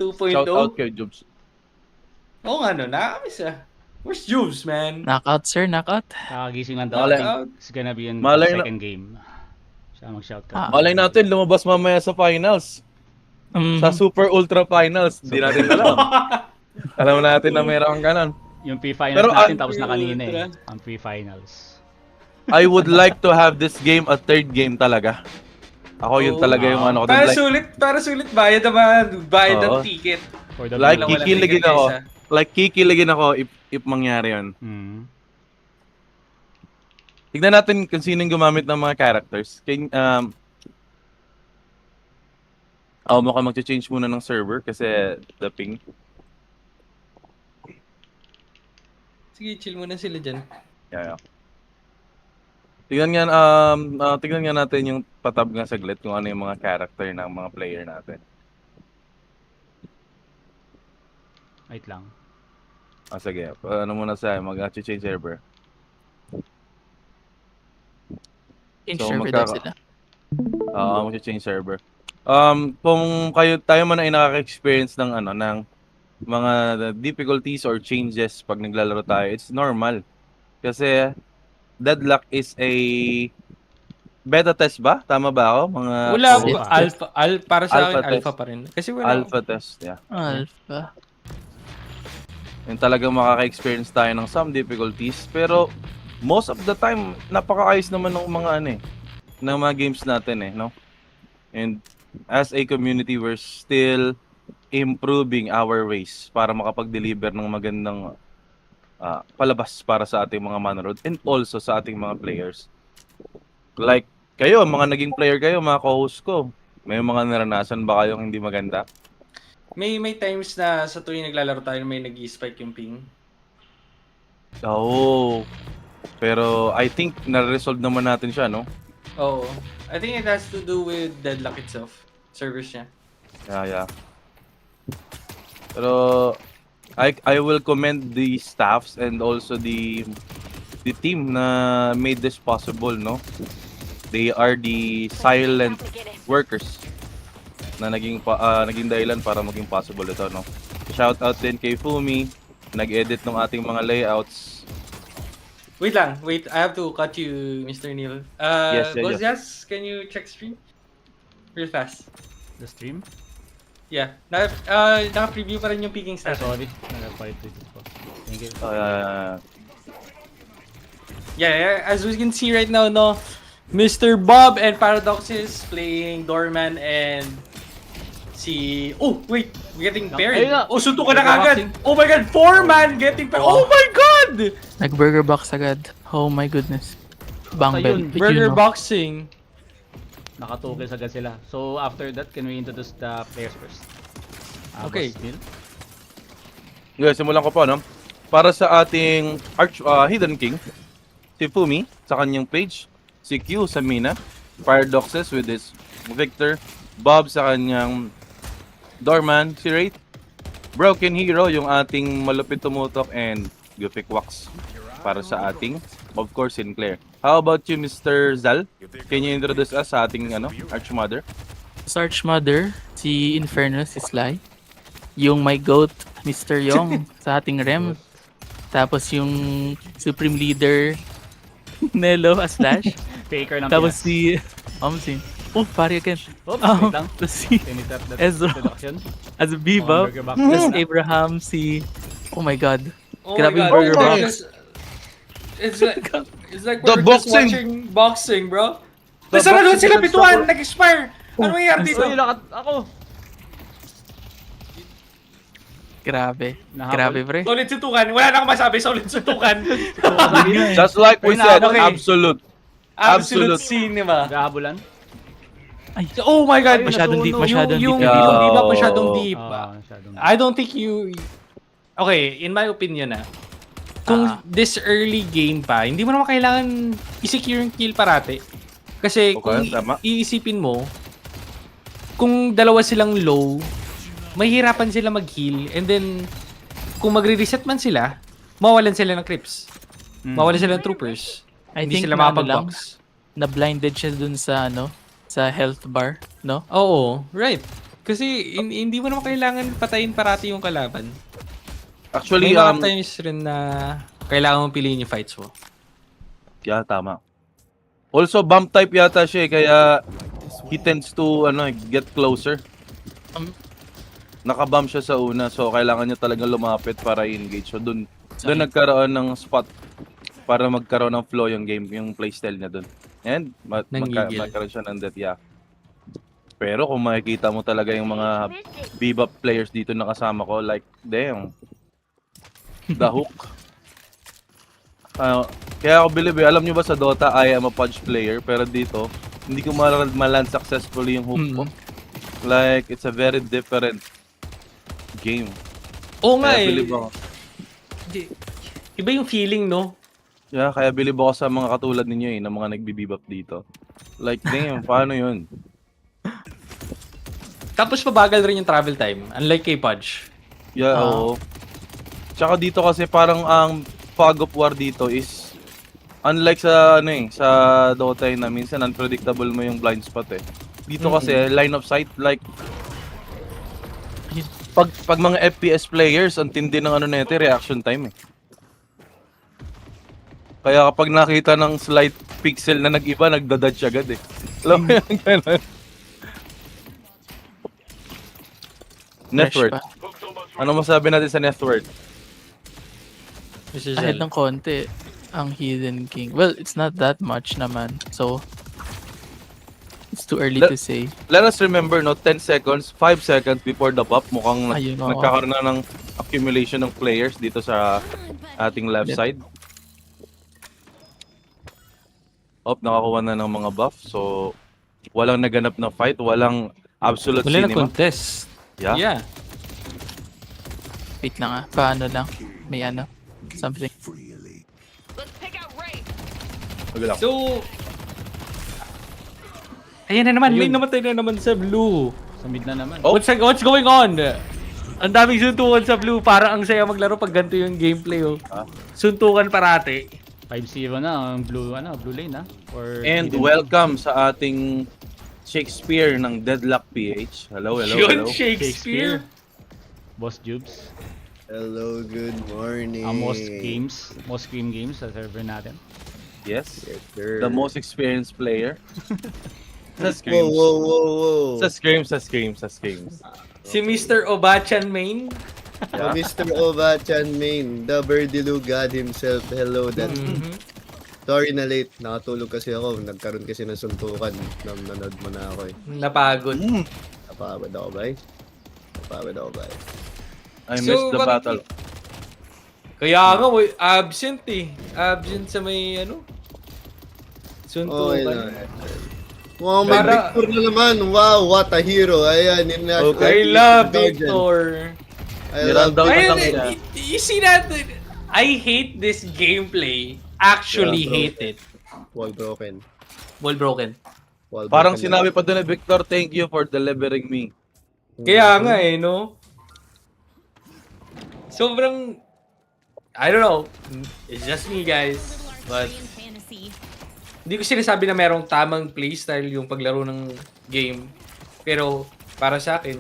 2.0. Shout out kay Jubes. Oo nga, nakakamiss ah. Where's Juves, man? Knockout, sir. Knockout. Kakagising lang daw. Malay- I think it's gonna be in Malay the na- second game. Siya mag-shout ka. Malay natin, lumabas mamaya sa finals. Sa Super Ultra Finals. Hindi natin alam. Alam natin na mayroong ganon. Yung pre-finals Pero, natin tapos na kanina eh. Ultra. Ang pre-finals. I would like to have this game a third game talaga. Ako yun Oo. talaga yung ko. Para sulit, bayad naman. Bayad ng Oo. ticket. For the Like, Walang kikiligin ticket ako. isa. Kikiligin ako if mangyari yun. Tignan natin kung sino yung gumamit ng mga characters. Mukhang mag-change muna ng server kasi the ping. Sige, chill muna sila dyan. Yeah. Tignan nga natin yung patab nga saglit kung ano yung mga character ng mga player natin. Wait lang. Sige. Ano muna mag-change server. Change So, server daw sila. mag-change server. Kung tayo man ay nakaka-experience ng ng mga difficulties or changes pag naglalaro tayo, it's normal. Kasi Deadlock is a beta test ba? Tama ba ako? Wala Oo. po. Para sa Alpha akin, test. alpha pa rin. Kasi wala. Alpha test, yeah. Alpha. Yung talagang makaka-experience tayo ng some difficulties. Pero most of the time, napakaayos naman ng mga ng mga games natin no? And as a community, we're still improving our ways para makapag-deliver ng magandang palabas para sa ating mga manonood and also sa ating mga players. Like kayo, mga naging player kayo, mga co-host ko, may mga naranasan ba kayong hindi maganda? May times na sa tuwing naglalaro tayo may nag-spike yung ping. Oo. Pero I think na-resolve naman natin siya, no? Oo. I think it has to do with Deadlock itself. Servers niya. Yeah. Pero I will commend the staffs and also the the team na made this possible, no? They are the silent workers na naging dahilan para maging possible ito, no? Shout out din kay Fumi, nag-edit ng ating mga layouts. Wait lang, wait. I have to cut you, Mr. Neil. Yes, Gozjas, can you check stream? Real fast. The stream? Yeah. Naka-preview pa rin yung picking Ah, stat. sorry. Nag-quiet po. Thank you. Yeah, as we can see right now, no, Mr. Bob and Paradox is playing Doorman and oh, wait, we're getting paired. Ayun na. Oh, suntukan na kagad. Oh my god, 4-man getting paired. Oh my god! Nag-burger box agad. Oh my goodness. Bang bell. Ayun, Burger boxing. Nakatukis agad sila. So after that, can we introduce the players first? Okay. Boss Neil? Yeah, simulan ko po, no? Para sa ating Hidden King, si Fumi sa kanyang page, si Q sa Mina, Paradoxes with his Victor, Bob sa kanyang Doorman, si Wraith, Broken Hero, yung ating malupit tumutok, and Goofy Quacks para sa ating, of course, Sinclair. How about you, Mr. Zal? Can you introduce us sa ating Archmother? Search Mother, si Inferno, si Sly. Yung my goat, Mr. Yong, sa ating Rem. Tapos yung Supreme Leader, Nelo, Slash. Faker ng Tapos Pinas. si pare again. Oops, wait lang. Tapos si Tinitap that Ezra. introduction. as a Bebop. Burger box. Tapos Abraham, si... Oh my god. Oh Grabe my yung god. burger Oh box. my. It's like The we're just boxing. watching boxing, bro. The Nasa doon boxing sila is bituan, support. nag-expire. Ano nangyayari dito? Uy, ako! Grabe. Nahabol. Grabe, pre. Solid suntukan. Wala na akong masabi. Solid suntukan. Just like we Uy, said, okay. absolute. Absolute Absolute. cinema. Gahabulan? Oh my god. Masyadong deep, masyadong yung, deep. Yung di ba Yo. masyadong deep? Masyadong. I don't think you... Okay, in my opinion kung this early game pa, hindi mo naman kailangan i-secure yung kill parate. Kasi Okay, kung tama. iisipin mo, kung dalawa silang low, mahihirapan sila mag-heal. And then, kung magre-reset man sila, mawalan sila ng creeps. Mawalan sila ng troopers. I Hindi think sila na ano lang, makapag-box. na-blinded siya dun sa sa health bar, no? Oo, right. Kasi hindi mo naman kailangan patayin parati yung kalaban. Actually, May mga times rin na kailangan mong piliin yung fights mo. yeah, tama. Also, bump type yata siya kaya he tends to get closer. Nakabump siya sa una, so kailangan niya talaga lumapit para i-engage. So doon nagkaroon ng spot para magkaroon ng flow yung game, yung playstyle niya doon. And Nanggigil. magkaroon siya ng death, yeah. Pero kung makikita mo talaga yung mga bebop players dito na kasama ko, like, damn. The hook. Kaya ako believe, alam nyo ba sa Dota, I am a Pudge player, pero dito, hindi ko maland successfully yung hook ko. Like, it's a very different game. Oo nga Kaya eh. believe ako. Iba yung feeling, no? Yeah, kaya believe ako sa mga katulad ninyo na mga nagbibibop dito. Like, damn, paano yun? Tapos pabagal rin yung travel time, unlike kay Pudge. Yeah, oo. Tsaka dito kasi parang ang fog of war dito is unlike sa sa Dota na minsan unpredictable mo yung blind spot eh. Dito kasi line of sight, like pag mga FPS players ang tindi ng nito, reaction time eh. Kaya kapag nakita ng slight pixel na nag-iba, nagdadodge agad eh. Alam mo yung ganun? Net Fresh worth. pa. Ano masabi natin sa net worth? Mr. Ahead Zel. ng konti ang Hidden King. Well, it's not that much naman. So, it's too early to say. Let us remember, 10 seconds, 5 seconds before the pop, mukhang Ayun, oo. nagkakaroon na ng accumulation ng players dito sa ating left Yep. side. Nakakuha na ng mga buff. So, walang naganap na fight, walang absolute Wala na cinema. contest. Yeah. Yeah. Wait lang paano lang. May something. Wag lang. So, ayan na naman, may namatay na naman sa blue. Sa mid na naman. Oh. What's going on? Ang daming suntukan sa blue, parang ang saya maglaro pag ganito yung gameplay. Oh. Ah. Suntukan parati. 5-0 na ang blue lane or And hidden welcome sa ating Shakespeare ng Deadlock PH. Hello. Yun, Shakespeare. Boss Jubes. Hello, good morning. Most game games sa server natin. Yes. Yes, sir. The most experienced player. Sa Whoa, Screams. whoa. Sa Screams. Si Mr. Obachan Main. Mr. Ovachan Main, the Birdiloo God himself. Hello, that. Sorry na late. Nakatulog kasi ako. Nagkaroon kasi ng suntukan. Nanonood mo na ako eh. Napagod. Napagod ako ba? I missed the bakit- battle. Kaya nga, absent eh. Absent sa may ano? Okay Suntukan. na. Wow, may Para- Victor na naman. Wow, what a hero. Ayan, I love Victor. I love Nirundown Ayun, lang siya. you see that? I hate this gameplay. Actually Yeah, bro. hate it. Wall broken. Ball broken. Wall Parang broken sinabi pa doon ni Victor, thank you for delivering me. Kaya nga eh, no? Sobrang, I don't know. It's just me, guys. But, hindi ko sinasabi na merong tamang playstyle yung paglaro ng game. Pero, para sa akin,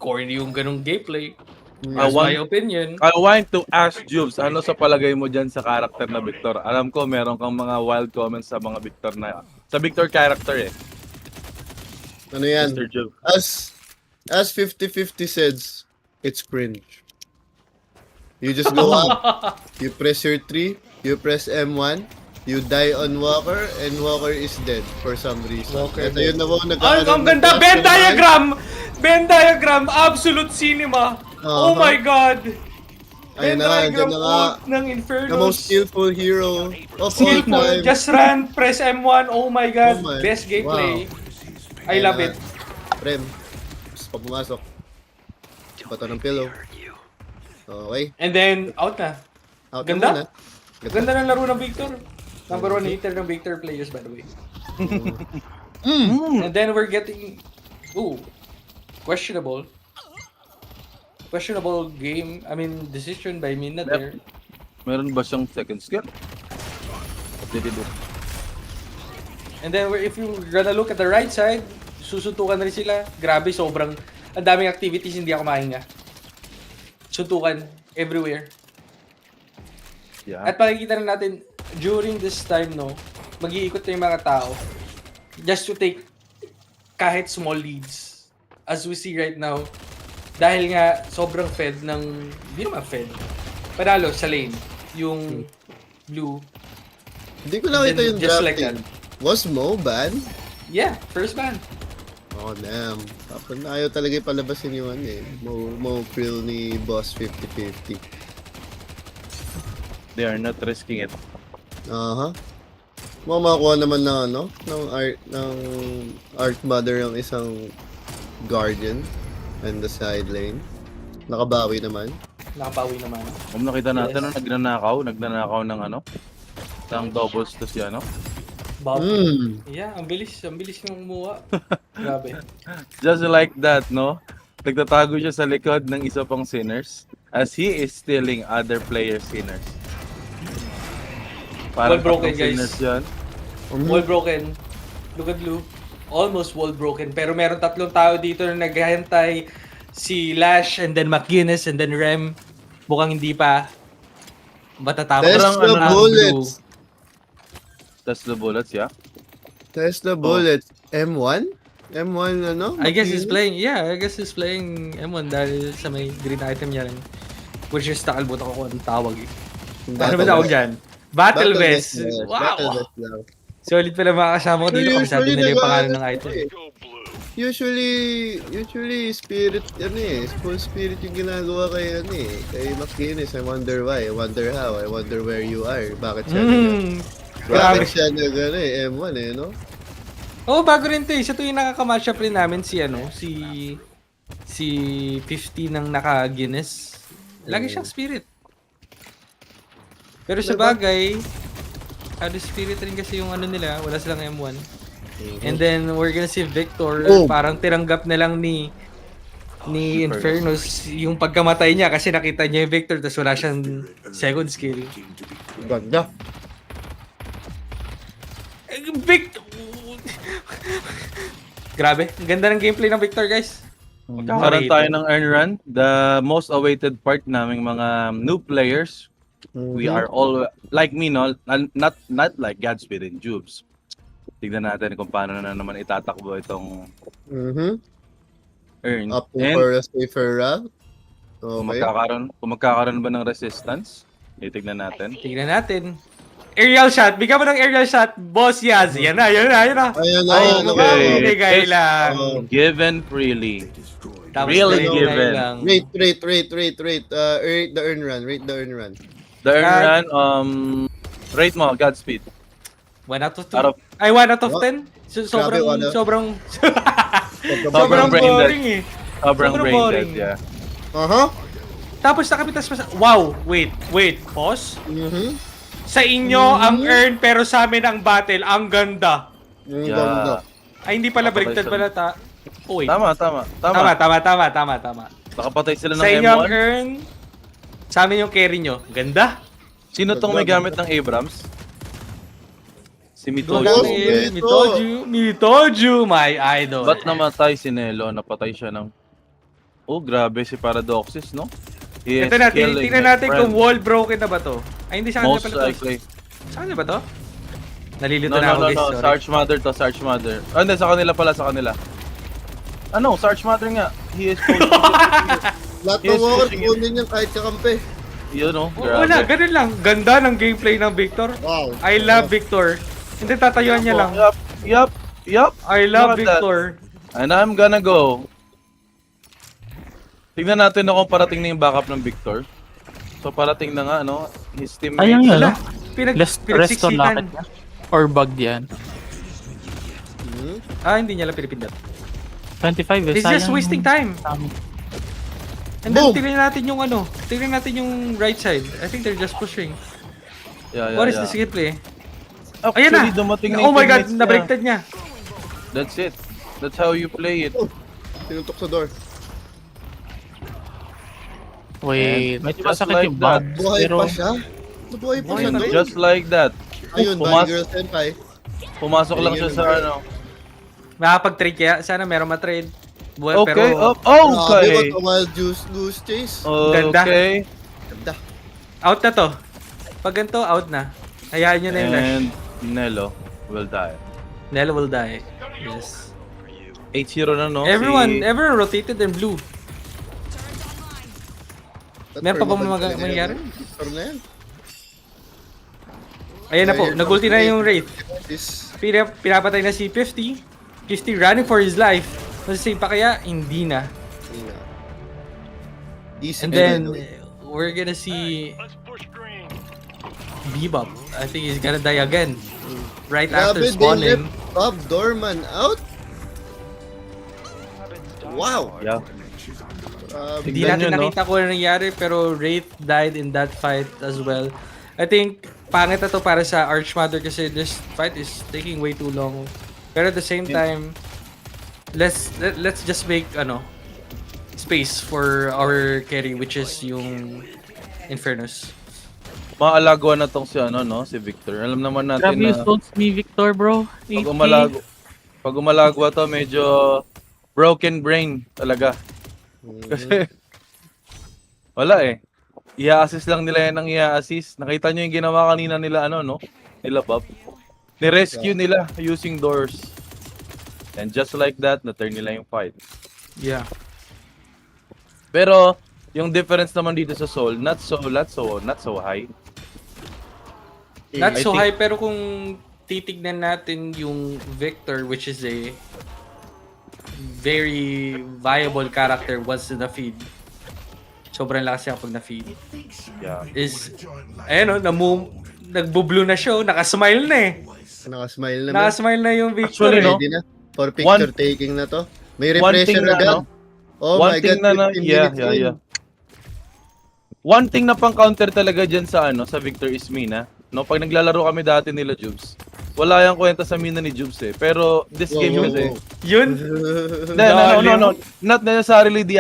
corny yung ganong gameplay. That's my opinion. I want to ask Jubes, ano sa palagay mo dyan sa character na Victor? Alam ko meron kang mga wild comments sa mga Victor na, sa Victor character eh. Ano yan? Mr. Jubes. As 50-50 says, it's cringe. You just go up, you press your 3, you press M1, you die on Walker, and Walker is dead for some reason. Walker Ito yun na mo, Ang ganda! Venn diagram! Venn diagram! Absolute cinema! Oh my God! Ayun Venn na nga, diagram dyan na nga. ult ng Infernos. The most skillful hero of all Skillful. time. Just run, press M1. Oh my God. Oh my- Best gameplay. I Ayun love na it. nga. Prem, gusto pa pumasok. Bato ng pillow. Okay, And then, out na. out Ganda? na muna. Ganda ng laro ng Victor. Number 1 hater ng Victor players, by the way. And then we're getting... Ooh. Questionable. Questionable game. I mean, decision by Mina there. Meron ba siyang second skill? Did it do? And then if you're gonna look at the right side, susuntukan na rin sila. Grabe, sobrang... Ang daming activities, hindi ako mahinga. Suntukan everywhere. Yeah. At makikita na natin, during this time, no, mag-iikot na yung mga tao just to take kahit small leads. As we see right now, dahil nga sobrang fed ng, hindi naman fed, panalo sa lane, yung blue. Hindi ko nakita Then, yung just drafting. like that. Was Mo ban? Yeah, first ban. Oh, damn. Tapos ayaw talaga palabasin yung ano eh. Mo Krill ni Boss 50-50. They are not risking it. Aha. Makakuha naman ng ano, ng Arc Mother yung isang Guardian and the side lane. Nakabawi naman. Nakapawi naman. Kung nakita natin, nagnanakaw ng ano, ng doubles to si ano. Bob. Hmm. Yeah, ang bilis niyang umuha. Grabe. Just like that, no? Nagtatago siya sa likod ng isa pang sinners as he is stealing other players' sinners. Wall broken, tatlong guys. sinners yan. Wall broken. Look at Blue. Almost wall broken. Pero meron tatlong tao dito na naghahantay. Si Lash and then McGuinness and then Rem. Mukhang hindi pa matatapos Test the ang bullets. Test the bullets, yeah? Test the bullets. M1? M1 ano? I guess he's playing, I guess he's playing M1 dahil sa may green item niya rin. Which is, nakalimutan ko kung anong tawag eh. Ano ba tawag dyan? Battle Vest. Battle Wow! Vest lang. Solid pala mga kasama ko dito kasi sabi nila yung pangalan ng item. Usually spirit ano eh, full spirit yung ginagawa kay ano eh, kay McGuinness. I wonder why, I wonder how, I wonder where you are. Bakit siya Grabe. bakit siya nag eh, M1 eh, no? Oh, bago rin 'to eh. Sa tuwing nakaka-match up rin namin si si 50 ng naka-Guinness. Lagi siyang spirit. Pero sa bagay, spirit rin kasi yung ano nila, wala silang M1. And then we're gonna see Victor, Oh. parang tiranggap na lang ni Infernus yung pagkamatay niya kasi nakita niya yung Victor tapos wala siyang second skill. Ganda. Grabe, ang ganda ng gameplay ng Victor, guys. Karoon tayo ng earn run. The most awaited part naming mga new players. We are all, like me, no? Not like Godspeed and Jubes. Tignan natin kung paano na naman itatakbo itong earn. Opting And for a safer route. kung Okay. magkakaroon ba ng resistance, titignan natin. Tingnan natin. Aerial shot. Bigyan mo ng aerial shot. Boss Yaz. Yan na. Ayun na. Okay. Bigay lang. Given freely. Tapos Really bigay given. lang. Rate. Rate the earn run. The earn run, rate mo, Godspeed. 1 out of 2. Out of- Ay, 1 out of What? 10? Sobrang, Grabe, sobrang, Sobrang sobrang brain dead. boring eh. Sobrang Sobrang brain boring. dead, yeah. Tapos nakapitas pa sa... Wow! Wait. Pause. Mhm. Sa inyo ang earn pero sa amin ang battle. Ang ganda. Yung Yeah. ganda. Ay, hindi pala Nakapatay baliktad sila. pala. Oh, wait. Tama. Tama. Nakapatay sila ng Sa inyo ang M1. earn, sa amin yung carry nyo. Ganda. Sino tong may gamit ng Abrams? Si Mitojo. Boss, Mitoju, my idol. Ba't namatay si Nelo? Napatay siya ng... Oh, grabe si Paradoxis, no? He is Ito na, killing tingnan his natin kung friend. wall broken na ba to. Ay, hindi sa kanila Most pala to. likely. Sa kanila ba to? Nalilito No, na ako, guys. no. Sorry. Sarge Mother to, Sarge Mother. Ah, hindi, sa kanila pala, sa kanila. Ano, Sarge Mother nga. He is pushing Lahat Yes, ng walker, pushing him. kunin yan kahit kakampi. Yun, no? Wala, ganun lang. Ganda ng gameplay ng Victor. Wow. I love Victor. Hindi, tatayuan niya lang. Yup. I love Look at that. Victor. And I'm gonna go. Tignan natin no, kung parating na yung backup ng Victor. So parating na nga, no? His teammates. Ayun yun, Wala. no? Restore locket niya. Or bug yan. Ah, hindi niya lang pinipindot. 25 eh. It's just sayang. wasting time. And Boom! then, tingnan natin yung ano. Tingnan natin yung right side. I think they're just pushing. Yeah. What is this gameplay? Actually, Ayan na! dumating na Oh yung my god, teammates niya. nabaliktad niya. That's it. That's how you play it. Tinutok sa door. Wait, may Just masakit like yung that. bug. Buhay Pero, pa siya. Nabuhay pa siya, Buhay no? Just like that. Ayun, Pumas- Bad Girl Senpai. Pumasok lang siya sa ano. Makapag-trade kaya. Sana meron ma-trade. Buhay, Okay, pero Grabe, okay. what a wild goose chase. Ganda. Okay. Ganda. out na to. Pag ganito, out na. Hayaan nyo na yung Lash. And Nelo will die. Nella will die. Yes. 8-0 na, no? Everyone Si- rotated in blue. Meron pa ba mangyari? Victor na yan. Ayan na po, nagulti na yung Wraith. This, Pinapatay na si 50. 50 running for his life. Masasave pa kaya? Hindi na. easy. And then, we're gonna see Bebop. I think he's gonna die again. Right after Grabe, they spawning. left Bob Dorman out. Wow. Yeah. Hindi Tignan natin nyo, no? nakita kung ano nangyari, pero Wraith died in that fight as well. I think, pangit na to para sa Archmother kasi this fight is taking way too long. Pero at the same time, let's just make space for our carry, which is yung Infernus. Maalagwa na tong si si Victor. Alam naman natin grabe yung na souls ni Victor, bro. pag umalagwa to, medyo broken brain talaga. Kasi wala eh. I-assist lang nila yan ng i-assist. Nakita nyo yung ginawa kanina nila nila Bob. Ni-rescue nila using doors. And just like that, na-turn nila yung fight. Yeah. Pero yung difference naman dito sa Soul, not so high. Not I so think- high, pero kung titignan natin yung Victor, which is a very viable character once in the feed. Sobrang lakas niya pag na-feed. Yeah. Is, nagbo-blue na siya, nakasmile na eh. Nakasmile na. Nakasmile na yung Victor. Actually, no? Ready na. For picture taking na to. May refresher agad. Oh One my thing god, na 15 yeah. minutes in. One thing na pang counter talaga dyan sa sa Victor is Mina. No, pag naglalaro kami dati nila Jubes, wala yang kwenta sa Mina ni Jubes eh. Pero this game kasi, Yun. no, not necessarily the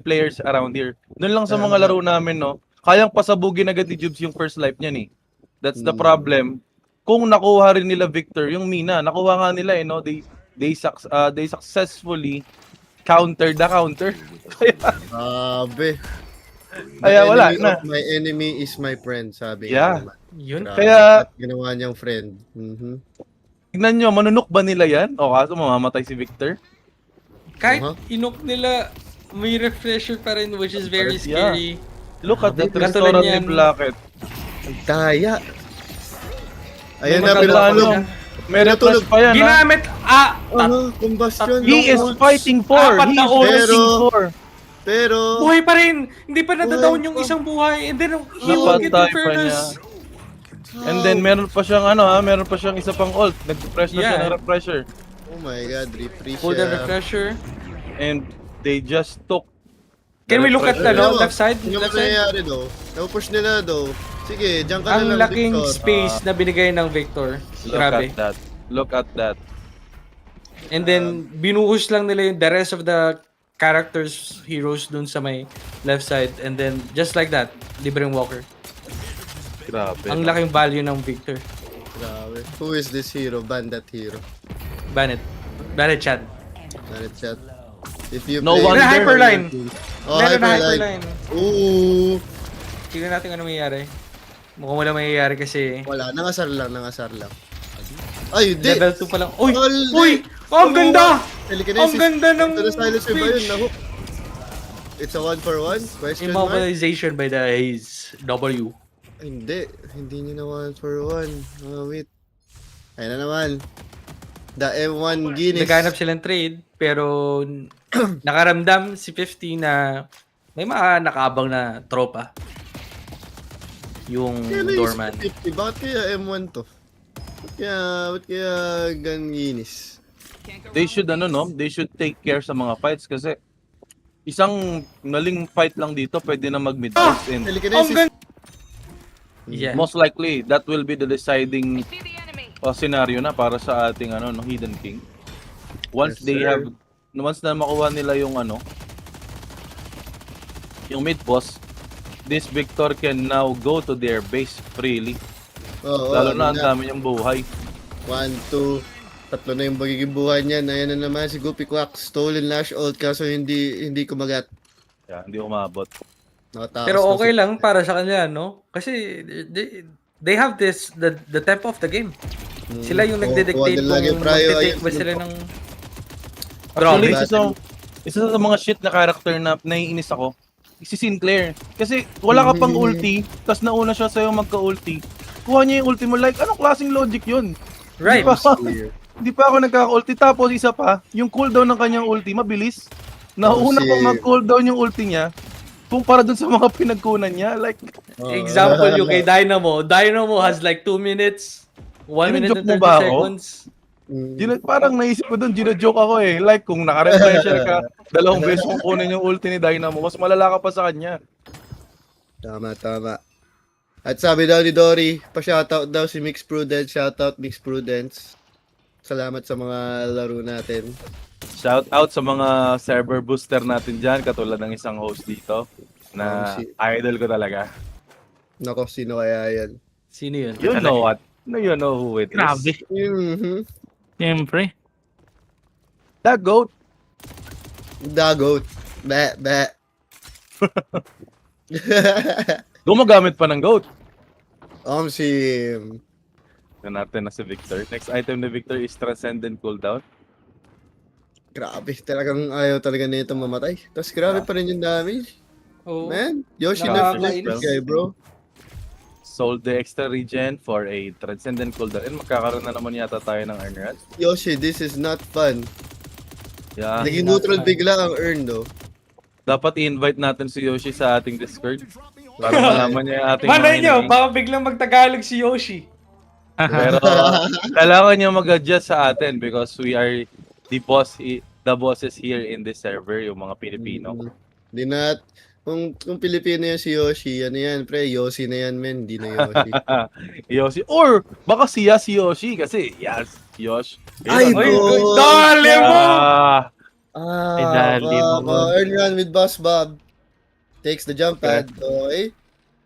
players around here. Doon lang sa mga laro namin, no, kayang pasabugin agad ni Jubes yung first life niya ni. That's the problem. kung nakuha rin nila Victor yung Mina, nakuha nga nila no, they successfully countered the counter. Sabi. Kaya wala enemy na. of my enemy is my friend, sabi Yeah. nga naman. Yun. Grabe. Kaya- At ginawa niyang friend. Tignan nyo, manunok ba nila yan? O kaso mamamatay si Victor? Kahit Uh-huh. inok nila, may refresher pa rin, which is very Yeah. scary. Look at that Katulad restaurant ni niyan. Blackett. Ang daya. Ayun na, magagawa pinatulog. siya. May refresh pa yan, ha? Ginamit, Combustion. He is fighting for. Apat He na is oras. fighting for. Pero, buhay pa rin. Hindi pa nadadown Buhay yung pa. isang buhay. And then, he will get Napatay the pa furnace. And then meron pa siyang meron pa siyang isa pang ult. Nag-refresh na siya Yeah. ng refresher. oh my god, refresh Pull the siya. refresher. And they just took Can we look at the Ano? left side? Tingnan mo Left side? nangyayari daw. Napupush nila daw. Sige, diyan ka na Ang lang, laking Victor. space na binigay ng Victor. Look Grabe. at that. Look at that. And then, binuhos lang nila yung the rest of the characters, heroes dun sa may left side. And then, just like that, libreng walker. Grabe. Ang laking value ng Victor. Grabe. Who is this hero? Ban that hero. Banet. Banet chat. Ban it chat. If you No play... wonder. Meron na hyperline. Oh, Meron na hyperline. hyperline. Ooh. Tignan natin ano mangyayari. Mukhang wala mangyayari kasi Wala, nangasar lang. Ay, hindi. level 2 pa lang. Uy! Holy! Uy! Ang ganda! Telekinesis. Ang ganda ng Ito na silence ba yun? speech. Nahook. It's a 1-for-1? Question mark? Immobilization by the Haze W. Ay, hindi niya na 1-for-1. Wait. Ayun na naman. The M1 Guinness. Naghanap silang trade, pero nakaramdam si 50 na may mga nakaabang na tropa. Yung Kaya naisip doorman. ko, 50. Bakit kaya M1 to? Ba't kaya gun Guinness? They should they should take care sa mga fights kasi isang naling fight lang dito pwede na mag-mid boss and Ang Telekinesis. ganda! Yeah. most likely that will be the deciding scenario na para sa ating Hidden King. Once Yes, they sir. have once na makuha nila yung yung mid boss, this Victor can now go to their base freely. Oo, Lalo na ang ano dami niyang buhay. 1, 2, tatlo na yung magiging buhay niyan. Ayan na naman si Goopy Quack. Stolen Lash Ult kaso hindi kumagat. Yeah, hindi umabot. Nakatakas Pero na okay si- lang para sa kanila, no? Kasi they have this, the tempo of the game. Sila yung Oo, nagde-dictate kuha nila lagi kung prior, magte-take ayun, ba sila ng... Actually, Grabe. isa sa mga shit na character na naiinis ako, si Sinclair. Kasi wala ka pang ulti, tas nauna siya sa'yo magka-ulti. Kuha niya yung ulti mo, like, anong klaseng logic yun? Right. Di pa, di pa ako nagkaka-ulti. Tapos isa pa, yung cooldown ng kanyang ulti, mabilis. Nauna si- pa mag-cooldown yung ulti niya, kumpara dun sa mga pinagkunan niya. Like, Oo. Example yung kay Dynamo. Dynamo has like 2 minutes, 1 minute Ginajoke and mo 30 ba ako? seconds. parang naisip ko dun, ginajoke ako eh. Like, kung naka-refresher ka, 2 beses mong kunin yung ulti ni Dynamo, mas malala ka pa sa kanya. Tama. At sabi daw ni Dory, pa-shoutout daw si Mix Prudence. Shoutout Mix Prudence. Salamat sa mga laro natin. Shout out sa mga server booster natin dyan, katulad ng isang host dito, na idol ko talaga. Nako, sino kaya yan? Sino yun? You know what? You know who it is. Grabe. Mhm. Siyempre. The GOAT. Dagot. Be. Gumagamit pa ng GOAT. Si... Tignan natin na si Victor. Next item ni Victor is Transcendent Cooldown. Grabe, talagang ayaw talaga nito mamatay. Tapos grabe pa rin yung damage. Oh. Man, Yoshi Nakakainis. na this guy, bro. Sold the extra regen for a Transcendent Cooldown. And magkakaroon na naman yata tayo ng earn run. Yoshi, this is not fun. Yeah. Naging neutral bigla ang earn, no? Dapat i-invite natin si Yoshi sa ating Discord. Para malaman niya yung ating Malay nyo, hinihingi. baka biglang magtagalog si Yoshi. Pero kailangan niya mag-adjust sa atin because we are the bosses here in this server, yung mga Pilipino. Di na, kung Pilipino yan si Yoshi, ano yan, pre, Yoshi na yan, men, di na Yoshi. Yoshi. Or baka siya si Yoshi kasi yes, Yosh. Ay, Uy, God! dali mo! Ah, Ay, dali mo. Earn run with Boss Bob. Takes the jump pad. Okay.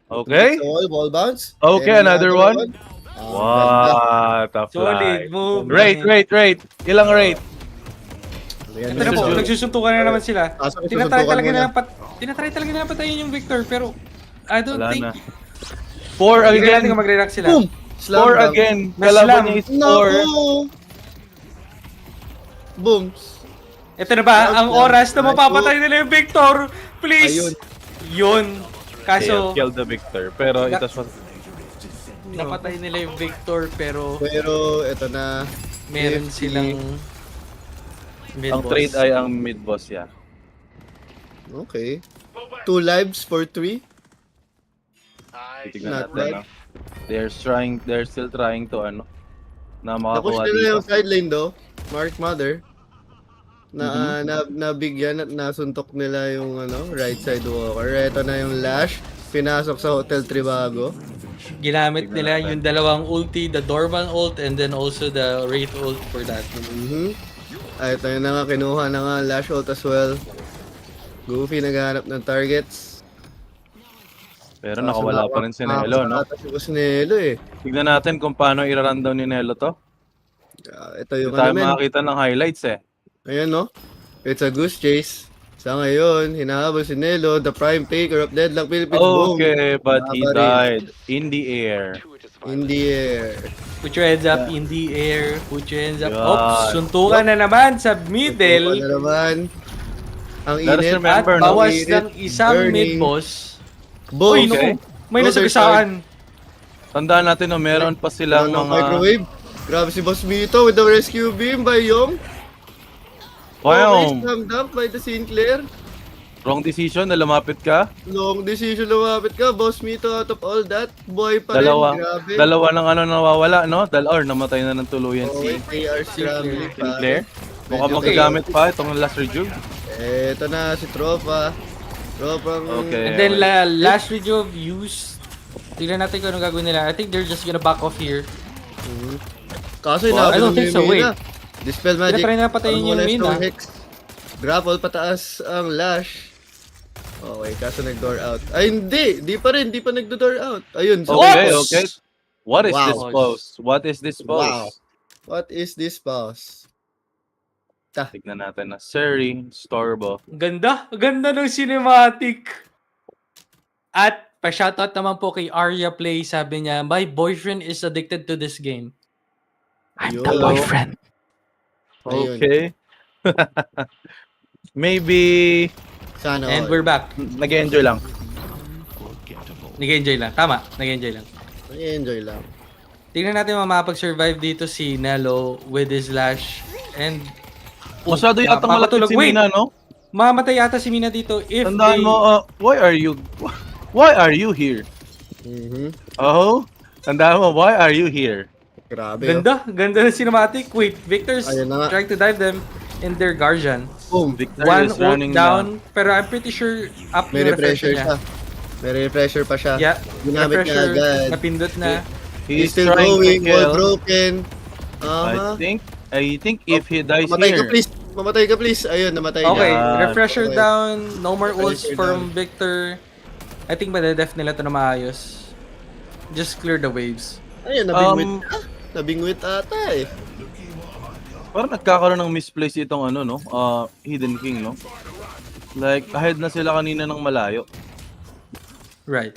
okay. Takes the wall bounce. Okay, And another one. What a Solid fly. move. Rate. Ilang rate? Ayan, Ito na po, Mr. Joe. nagsusuntukan na naman sila. Kaso Tinatry nagsusuntukan talaga muna. nila tinatry talaga nila patayin yung Victor, pero I don't Wala think na. 4 hindi natin again. kung magre-react sila. Boom! Slam 4 dunk. again. Na Kalaban slam. niya is 4. Naku! Boom! Ito na ba ang oras na mapapatay nila yung Victor? Please. Ayun. Yun. Kaso Kill the victor. Pero ito sa... napatay nila yung Victor pero Pero ito na. meron 50. silang mid Ang trade ay ang mid-boss, yeah. Okay. 2 lives for 3. Titignan Not natin, bad. They're still trying to, na Napush makakuha nila dito. yung side lane though. Mark Mother. Nabigyan at nasuntok nila yung right side walker. Ito na yung Lash. Pinasok sa Hotel Trivago. ginamit nila yung dalawang ulti, the Dorman ult and then also the Wraith ult for that. Ito yun na nga, kinuha na nga Lash ult as well. Goofy naghahanap ng targets. Pero nakawala pa rin si Nelo, no? Nakakataas si Nelo eh. Tignan natin kung paano i-rundown ni Nelo to. Ito yung Hindi tayo men. makakita ng highlights eh. Ayan no. It's a goose chase. Sa ngayon, hinahabol si Nelo, the prime taker of Deadlock Philippines. Boom! Okay, but he Nabaril. died in the air. In the air. Put your hands up in the air. Put your hands up. God. Oops, suntukan na naman sa Ito middle. na naman. Ang Let us init. remember, At no? bawas Init, ng isang burning. mid-boss. Boom! Uy, Okay. naku, may Other nasagasaan. Tandaan natin, no, meron pa silang Ng mga... microwave. Grabe si Boss Mito with the rescue beam by Yong. Wow! Slam dunk by the Sinclair. Wrong decision na lumapit ka. Long decision lumapit ka. Boss Mito out of all that. Boy pa rin. Grabe. Dalawa ng nawawala, no? Or namatay na ng tuluyan Okay, si they are scrambling pa. Sinclair. Mukhang Medyo magagamit pa itong last rejuve. Eto na si Tropa. Tropang... Okay. And then last video of use. Tignan natin kung anong gagawin nila. I think they're just gonna back off here. Kaso Well, I don't think so, wait. Dispel Magic. Tinatry na patayin yung Harmonize Mina. ng Hex. Grapple pataas ang Lash. Okay, kaso nag-door out. Ay, hindi! Di pa rin, di pa nagdo-door out. Ayun. So Okay, Oops! okay. What is Wow. this pose? What is this pose? Wow. What is this pause? Tignan natin na Seri, Storbo. Ganda. Ganda ng cinematic. At pa-shoutout naman po kay Arya Play. Sabi niya, my boyfriend is addicted to this game. I'm the Ayun. boyfriend. Ayun. Okay. Maybe Sana And all. we're back. nag-enjoy lang. Nag-enjoy lang. Tama, nag-enjoy lang. Enjoy lang. Tingnan natin mapag-survive dito si Nelo with his Lash. And Masyado yata malapit papatulog. si Wait, Mina, no? mamatay yata si Mina dito if Tandaan they... mo, why are you here? Oh, tandaan mo, why are you here? Grabe. Ganda. Ganda ng cinematic. Wait, Victor's Ayun na nga. trying to dive them in their Guardian. Boom. Victor One is ult running down, pero I'm pretty sure up May yung refresher refresher niya. siya. May refresher pa siya. Yeah, Ginamit niya refresher, agad. napindot na. He's He's still trying going. to Wall kill. broken. I think if he dies Mamatay ka here, please. Mamatay ka please. Ayun, namatay Okay, niya. refresher Okay. down, no more ults Refresher from Victor. I think madedef nila to na maayos. Just clear the waves. Ayun, nabingwit. Nabingwit ata eh. parang nagkakaroon ng misplace itong Hidden King, no? Like, ahead na sila kanina ng malayo. Right.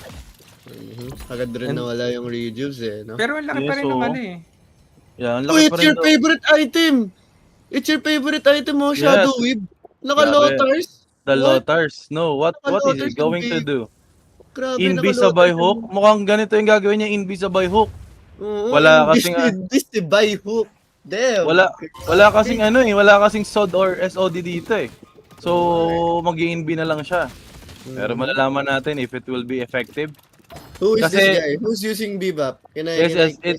Agad rin And- nawala yung rejuves eh. No? Pero ang laki Yes, pa rin ng oo. ano eh. Yeah, ang Oh, laki it's pa rin your daw. favorite item! It's your favorite item mo, Shadow Yes. Weave. Naka-Lotars. The What? Lotars. No, what is Naka-Lotars it going yung to big. do? Grabe, Invisibly naka-Lotars hook? yung- Mukhang ganito yung gagawin niya, Invisibly hook. Oo, Wala invis- kasing, Invisibly hook. Damn. Wala kasing SOD or SOD dito eh. So, mag-i-inv na lang siya. Pero malalaman natin if it will be effective. Who is kasi- this guy? Who's using Bebop? It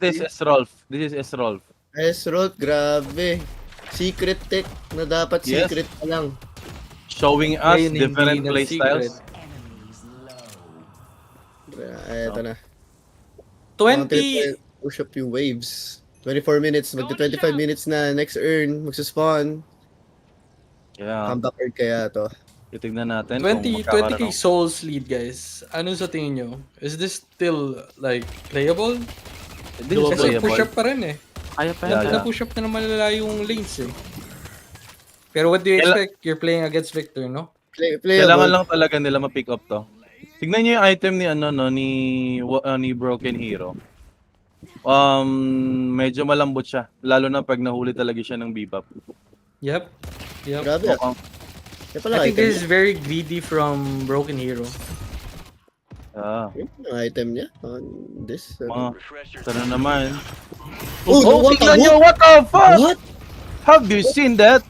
is S-Rolf. This is S-Rolf. S-Roll, grabe. Secret tech na dapat Yes. secret pa lang. Showing us Ngayon, hindi different na playstyles. Eto na. 20... Push up yung waves. 24 minutes, magti-25 minutes na next earn, magsuspawn. Yeah. Comeback earn kaya to. Titignan natin 20k souls lead, guys. Ano sa tingin nyo? Is this still like playable? Hindi, Kasi playable. push up pa rin eh. Kaya pa Yeah, yan. yeah. Push up na naman nila yung lanes eh. Pero what do you expect? You're playing against Victor, no? Playable. Kailangan lang talaga nila ma-pick up to. Tignan niyo yung item ni ano no ni Broken Hero. Medyo malambot siya, lalo na pag nahuli talaga siya ng bebop. Yep. Grabe. Mukhang, Kaya pala I think item this is very greedy from Broken Hero. yung item niya on this. sana naman. Oh, what the tignan niyo, hook? what the fuck? What? Have you seen that?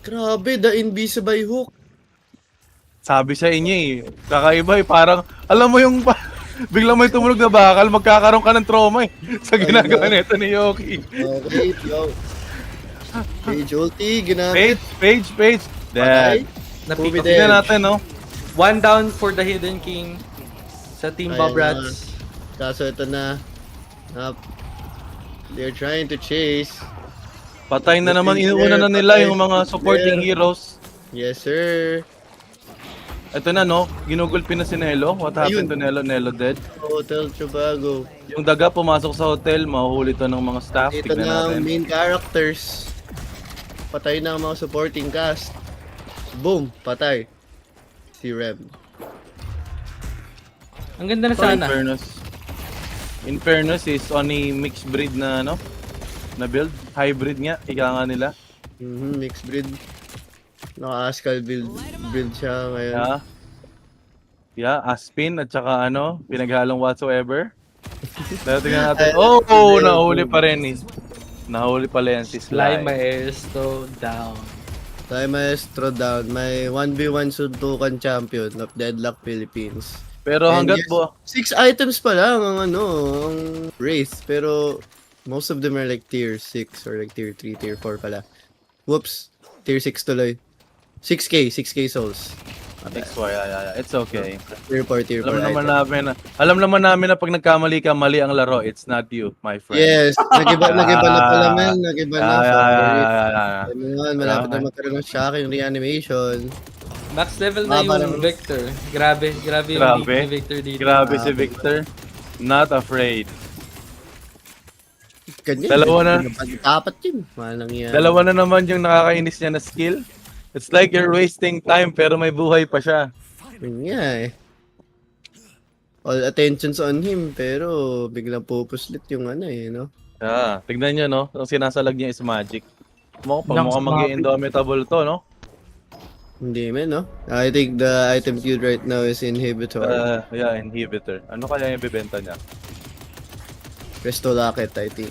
Grabe, the invisible hook. Sabi sa inyo eh, kakaiba eh, parang, alam mo yung, biglang may tumunog na bakal, magkakaroon ka ng trauma eh, sa ginagawa nito ni Yoki. Okay, yo. Page ulti, ginamit. Page. Dead. Na-pick Movie up. there. Tignan natin, no? One down for the Hidden King sa Team Ayan Bob Rats. Kaso ito na. They're trying to chase. Patay na naman, inuuna na nila yung mga supporting heroes. Yes, sir. Ito na, no? Ginugulpi na si Nelo. What happened to Nelo? Nelo dead. Hotel Chubago. Yung daga pumasok sa hotel, mahuhuli to ng mga staff. Ito Tignan na ang natin. main characters. Patay na ang mga supporting cast. Boom, patay. Si Rem. Ang ganda na In sana. fairness is only mixed breed na, no? Na build. Hybrid nga, ika nga nila. Mixed breed. Naka-Ascal build siya ngayon. Yeah, Aspin at saka ano, pinaghalong whatsoever. Pero tingnan natin. Oh, nahuli pa rin eh. Nahuli pala yan si Sly Sly. Maestro down. Tayo maestro down. May 1v1 suntukan champion of Deadlock Philippines. Pero And hanggat yes, po, 6 items pa lang ang ang race. Pero most of them are like tier 6 or like tier 3, tier 4 pala. Whoops. Tier 6 tuloy. 6k souls. it's okay. Tier 4, tier 4 Alam naman namin na pag nagkamali ka, mali ang laro. It's not you, my friend. Yes, nagiba na pala Mel, nagiba na. Yeah. Ano yun, malapit na magkaroon ng shocking reanimation. Max level na Baba yung lang. Victor. Grabe yung Grabe. lead ni Victor dito. Grabe si Victor. Not afraid. Ganyan. Dalawa na. Dapat yun. Malang yan. Dalawa na naman yung nakakainis niya na skill. It's like you're wasting time pero may buhay pa siya. Yun nga eh. All attention's on him, pero biglang pupuslit yung ano eh, no? Tignan nyo, no? Ang sinasalag niya is magic. Mukhang Lang mag-indomitable to, no? Hindi man, no? I think the item queued right now is Inhibitor. Yeah, inhibitor. Ano kaya yung bibenta niya? Resto Locket, I think.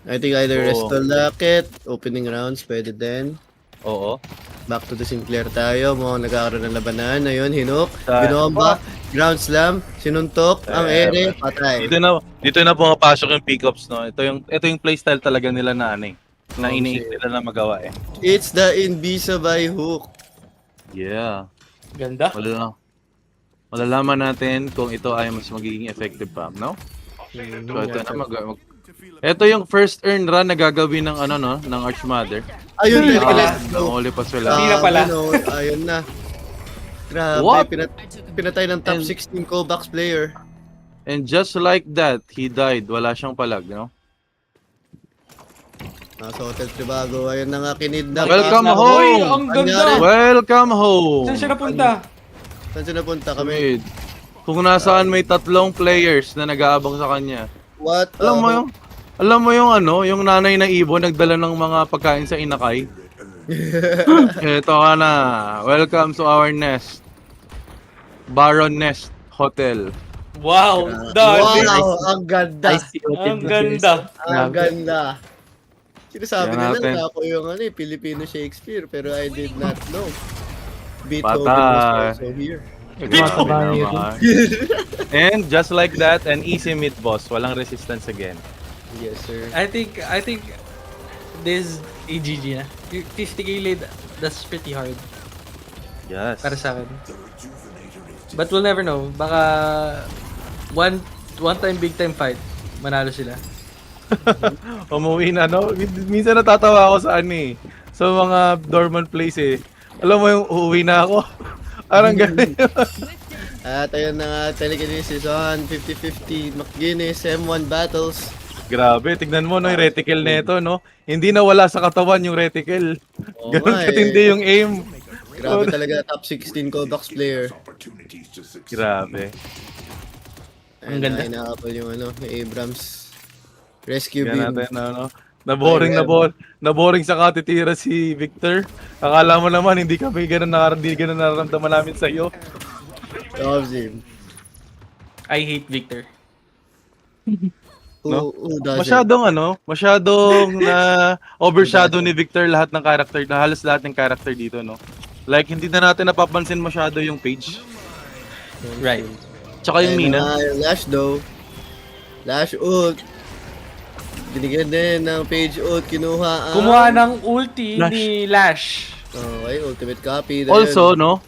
I think either Oo. Resto Locket, opening rounds, pwede din. Oo. Back to the Sinclair tayo, mukhang nagkakaroon ng labanan. Ayun, hinok, Tayo. binomba, ground slam, sinuntok, ang ere, patay. Dito na pumapasok yung pickups, no? Ito yung playstyle talaga nila na ano eh. Na iniisip nila na magawa eh. It's the Invisible Hook. Yeah. Ganda. Malalaman natin kung ito ay mas magiging effective pa, no? So ito na ito yung first earn run na gagawin ng ano no, ng Archmother. Ayun, let's go. Huli pa sila. Hindi na pala. No, ayun na. Grabe, What? pinatay ng top And- 16 Kovacs player. And just like that, he died. Wala siyang palag, no? Nasa Hotel Tribago, ayun na nga kinidnap. Welcome Uy, home! ang ganda. Welcome home! Saan siya napunta? Saan siya napunta kami? Wait. Kung nasaan may 3 players na nag-aabang sa kanya. What? Alam mo yung ano, yung nanay na ibon nagdala ng mga pagkain sa inakay. Ito ka na. Welcome to our nest. Baron Nest Hotel. Wow, dami. Wow, ang ganda. Ang ganda. Ang ganda. Sinasabi Yan nila natin. na ako yung ano, Filipino Shakespeare, pero I did not know. Beethoven Patay. was also here. Grabe naman. And just like that, an easy meat boss. Walang resistance again. Yes, sir. I think this AGG na. 50k lead, that's pretty hard Yes. para sa akin. But we'll never know. Baka one time big time fight, manalo sila. Umuwi na, no? Minsan natatawa ako sa ano eh. Sa mga dormant place eh. Alam mo yung uuwi na ako. Parang ganun. At ayun na nga, telekinesis on 50-50 McGuinness M1 battles. Grabe, tignan mo no, yung reticle nito, no? Hindi na wala sa katawan yung reticle. Oo Ganun nga, katindi eh. yung aim. Grabe talaga, top 16 Kovacs player. Grabe. Ang ganda. Inaapol yung yung Abrams. Rescue Tignan beam. natin, ano. Naboring sa katitira si Victor. Akala mo naman, hindi ganun nararamdaman namin sa'yo. Loves him. I hate Victor. No? Who doesn't? Masyadong na overshadow ni Victor lahat ng character, na halos lahat ng character dito, no? Like, hindi na natin napapansin masyado yung Page. Right. Tsaka yung Ayun na Mina. nga, yung Lash though. Lash ult. Binigyan din ng Page ult. Kinuha ang... Kumuha ng ulti Lash. ni Lash. Okay, ultimate copy. Then, Also, no?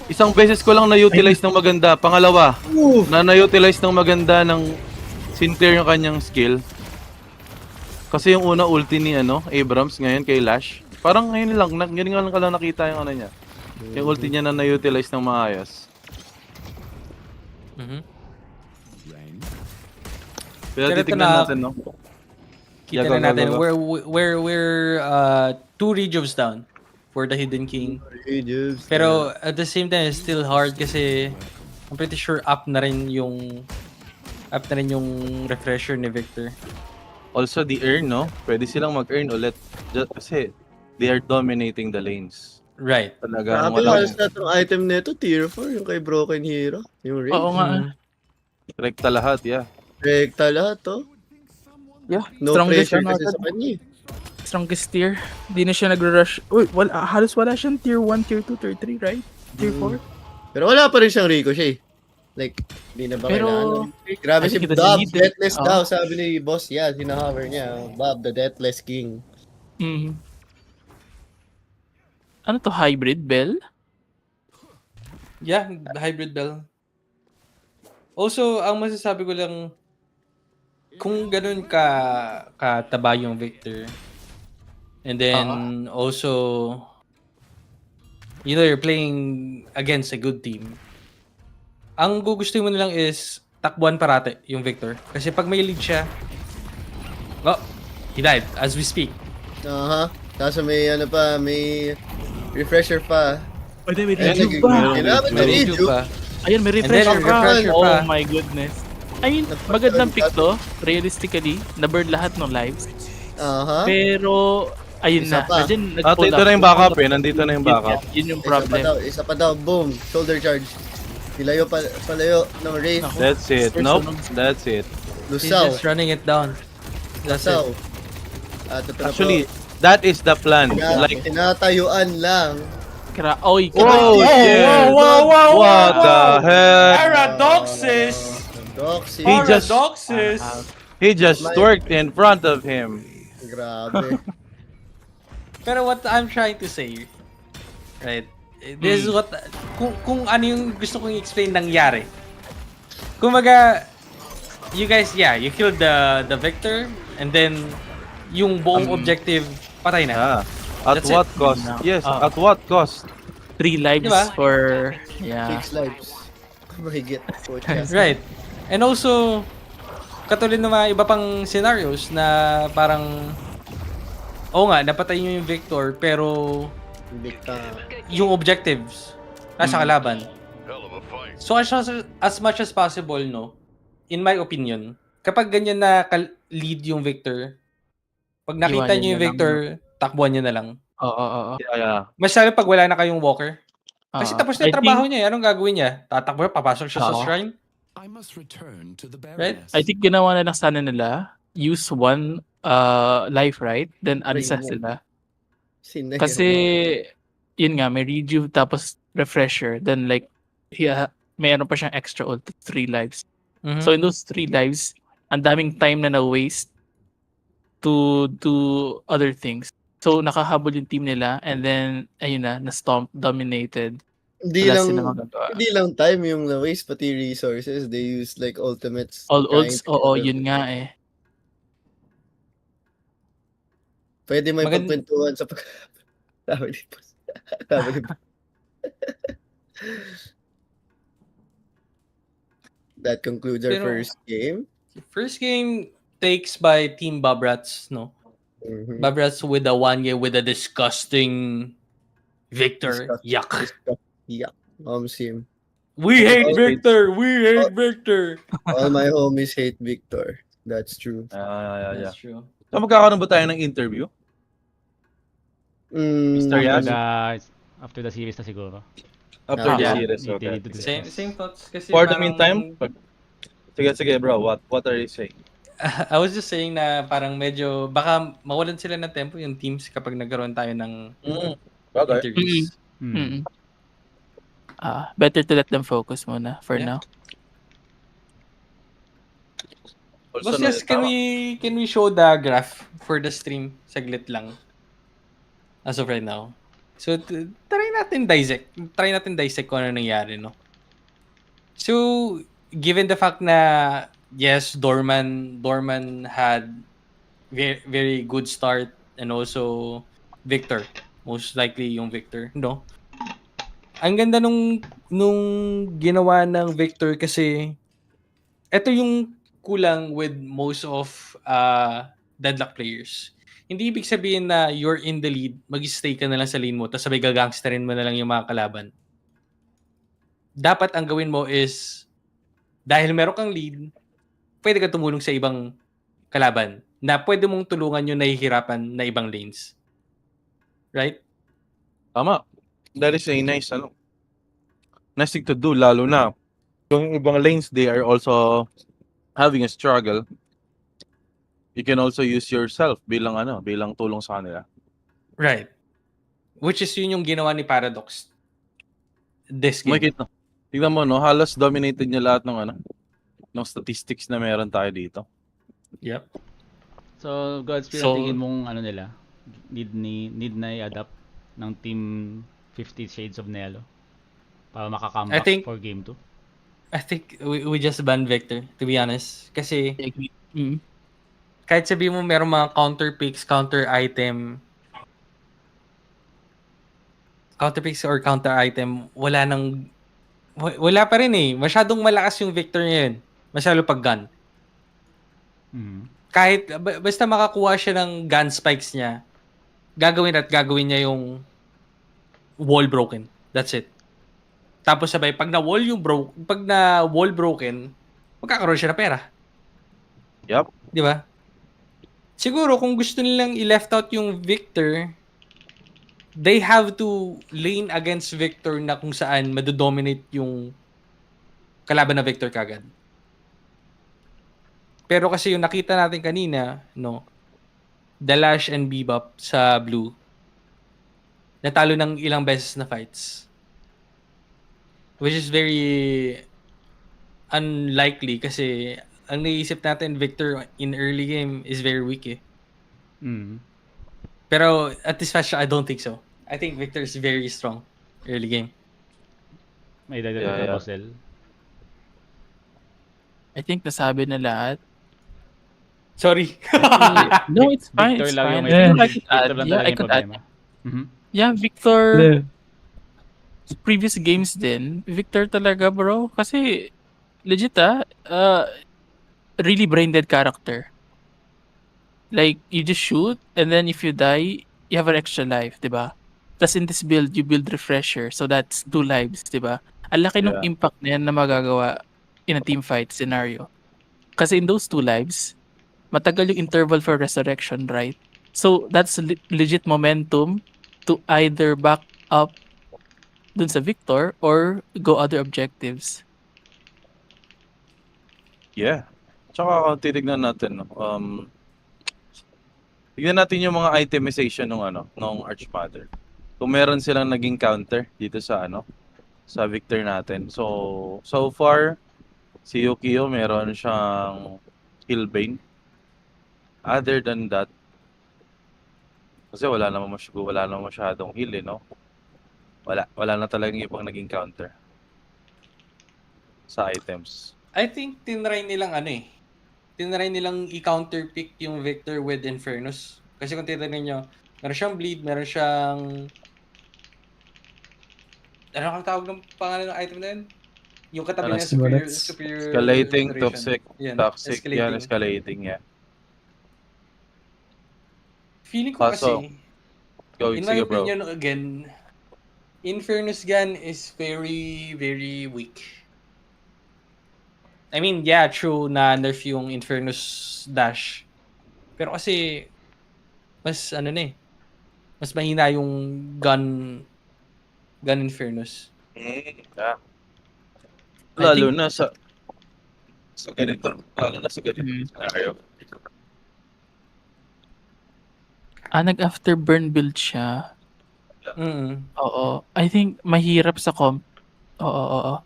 Isang beses ko lang na-utilize ng maganda. Pangalawa, na-utilize ng maganda ng Sinclair yung kanyang skill. Kasi yung una ulti ni Abrams ngayon kay Lash. Parang ngayon lang nakita yung niya. Yung ulti niya na na-utilize ng maayos. Mhm. Pero Pero ito titignan na- natin, no? Kita Yeah, go, na natin. go, go. We're 2 regions down for the Hidden King. Pages. Pero at the same time, it's still hard kasi I'm pretty sure up na rin yung refresher ni Victor. Also, the earn, no? Pwede silang mag-earn ulit. Kasi they are dominating the lanes. Right. Talaga, Grabe, halos lahat ng item nito, tier 4. Yung kay Broken Hero. Yung Rage. Oo nga. Mhm. rekta lahat, yeah. Rekta lahat, oh. Yeah. No Strongest pressure ano kasi agad. sa kanya. Strongest tier. Di na siya nagro-rush. Uy, halos wala siyang tier 1, tier 2, tier 3, right? Tier 4. Pero wala pa rin siyang Ricochet. Like, di na ba Pero, kailangan? Grabe I si think it Bob, doesn't need it. Deathless Oh. daw, sabi ni Boss yan, hinahover niya. Bob, the Deathless King. Mhm. Ano to, hybrid bell? Yeah, the hybrid bell. Also, ang masasabi ko lang, kung ganun kataba yung Victor, and then also, you're playing against a good team, ang gugustuhin mo na lang is takbuhan parate yung Victor. Kasi pag may lead siya, oh, he died as we speak. Aha. Tapos may may refresher pa. Pwede, may Ayan, rejuve pa. Kailangan May ng rejuve rejuve. pa. Ayun, may And then, refresher pa. refresher pa. Oh my goodness. I mean, magandang pick to. Realistically, na-burn lahat ng lives. Aha. Pero, ayun Isa na. pa. Nandiyan, At nag-pull ito up. na yung backup nandito na yung backup. Yun yung problem. Isa pa daw, boom. Shoulder charge. Nilayo palayo ng Wraith. Naku. That's it. First Nope, sunog. that's it. He's Lusaw. just running it down. That's Lusaw. it. At ito na Actually, po. that is the plan. Kaya Like, tinatayuan lang. Oy, oh, shit. What the heck? Paradoxes! Doxy. He just- Paradoxes! He just twerked in front of him. Grabe. Pero what I'm trying to say, right? This is what, kung ano yung gusto kong explain nangyari. Kumaga, you guys, you killed the Victor, and then yung buong objective, patay na. Ah, at That's what it. cost? No. Yes, Ah. at what cost? 3 lives Diba? for... Yeah. 6 lives. Mahigit. Pucha. Right. And also, katulad ng mga iba pang scenarios na parang, oo nga, napatay nyo yung Victor, pero Bigta. yung objectives nasa kalaban. So as much as possible, no, in my opinion, kapag ganyan na lead yung Victor, pag nakita Iwanan nyo yung na lang, Victor, takbuhan nyo na lang. Oo. Yeah. Mas lalo pag wala na kayong walker. Kasi Oo. tapos na I yung trabaho think- niya, anong gagawin niya? Tatakbo, papasok siya sa Oo. shrine? I must return to the Right? Baroness. I think ginawa na lang sana nila, use one life, right? Then alisa Rainbow. sila. Sinay. Kasi, yun nga, may rejuve tapos refresher. Then like, mayroon pa siyang extra ult, 3 lives. Mhm. So in those 3 lives, ang daming time na na-waste to do other things. So nakahabol yung team nila and then, ayun na-stomp, dominated. Hindi Wala lang, sila magagawa. hindi lang time yung na-waste, pati resources. They use like ultimates. All ults, Kind. oo, yun nga eh. Pwede may Magand- pagkwentuhan sa pag... Sabi ni Boss. Sabi ni Boss. That concludes our Pero- first game. First game, takes by Team Babrats, no? Mhm. Babrats with the one year with a disgusting Victor. Disgust- Yuck. Yeah. Sim. We hate All- Victor. We hate Victor. All my homies hate Victor. That's true. Yeah. That's true. So magkakaroon ba tayo ng interview? Mr. After Yas? the after the series na siguro. After the Yeah. series, They okay. need to Same discuss. thoughts kasi For the parang- meantime, sige bro, what are you saying? I was just saying na parang medyo baka mawalan sila ng tempo yung teams kapag nagkaroon tayo ng Okay. interviews. Hmm. Better to let them focus muna for Yeah. now. Boss, yes, can we show the graph for the stream saglit lang as of right now? So try natin dissect kung ano nangyari, no? So given the fact na yes, Dorman had very, very good start, and also Victor, most likely yung Victor, no? Ang ganda nung ginawa ng Victor kasi ito yung kulang with most of deadlock players. Hindi ibig sabihin na you're in the lead, mag-stay ka na lang sa lane mo, tapos sabay gagangsterin mo na lang yung mga kalaban. Dapat ang gawin mo is, dahil meron kang lead, pwede ka tumulong sa ibang kalaban na pwede mong tulungan yung nahihirapan na ibang lanes. Right? Tama. That is a nice thing to do, lalo na kung yung ibang lanes, they are also having a struggle. You can also use yourself bilang tulong sa kanila. Right. Which is yun yung ginawa ni Paradox. This game. Makikita. Tingnan mo, no, halos dominated niya lahat ng statistics na meron tayo dito. Yep. So, Godspeed, So- ang tingin mong ano nila? Need na i-adapt ng Team 50 Shades of Nelo para I makakomeback think- for Game 2? I think we just banned Victor, to be honest. Kasi I agree. Mm. kahit sabi mo merong mga counter picks, counter picks or counter item, wala pa rin eh. Masyadong malakas yung Victor ngayon. Masyado pag gun. Mhm. Kahit basta makakuha siya ng gun spikes niya, gagawin niya yung wall broken. That's it. Tapos sabay pag na wall broken, magkakaroon siya ng pera. Yup. Di ba? Siguro kung gusto nilang i-left out yung Victor, they have to lane against Victor na kung saan madodominate yung kalaban na Victor kagad. Pero kasi yung nakita natin kanina, no, Dalash and Bebop sa blue, natalo ng ilang beses na fights. Which is very unlikely kasi ang naisip natin, Victor in early game is very weak eh. Mhm. Pero at this fashion, I don't think so. I think Victor is very strong early game. May dagdag Yeah. ka, Bossel? I think nasabi na lahat. Sorry. No, it's fine. Victor It's lang fine. yung I think I may could add. Victor lang Yeah, talaga I yung could add. problema. Mhm. Yeah, Victor. Previous games din, Victor talaga bro. Kasi, legit really brain dead character. Like, you just shoot, and then if you die, you have an extra life, diba? Tapos in this build, you build refresher. So that's 2 lives, diba? Ang laki ng Yeah. impact na yan na magagawa in a team fight scenario. Kasi in those 2 lives, matagal yung interval for resurrection, right? So that's legit momentum to either back up dun sa Victor or go other objectives. Yeah. Tsaka kung titignan natin, tignan natin yung mga itemization ng Archmother. Kung meron silang naging counter dito sa sa Victor natin. So far, si Yukio meron siyang Killbane. Other than that, kasi wala naman masyadong heal no? Wala na talagang ibang naging counter sa items. I think tinry nilang i-counter pick yung Victor with Infernus. Kasi kung titignan nyo, meron siyang bleed, meron siyang... Ano ang tawag ng pangalan ng item na yun? Yung katabi Ano, niya, superior Escalating, restoration. toxic, Yan, toxic, yan, escalating, yeah. Feeling ko Kaso, kasi, Go, in my sige bro. opinion, again, Infernus Gun is very, very weak. I mean, yeah, true na nerf yung Infernus Dash. Pero kasi, mas ano na eh, mas mahina yung gun Infernus. Yeah. I Lalo think- na sa ganito. Lalo na sa ganito scenario. Nag-afterburn build siya. Mm. Oo. I think mahirap sa comp. Oo.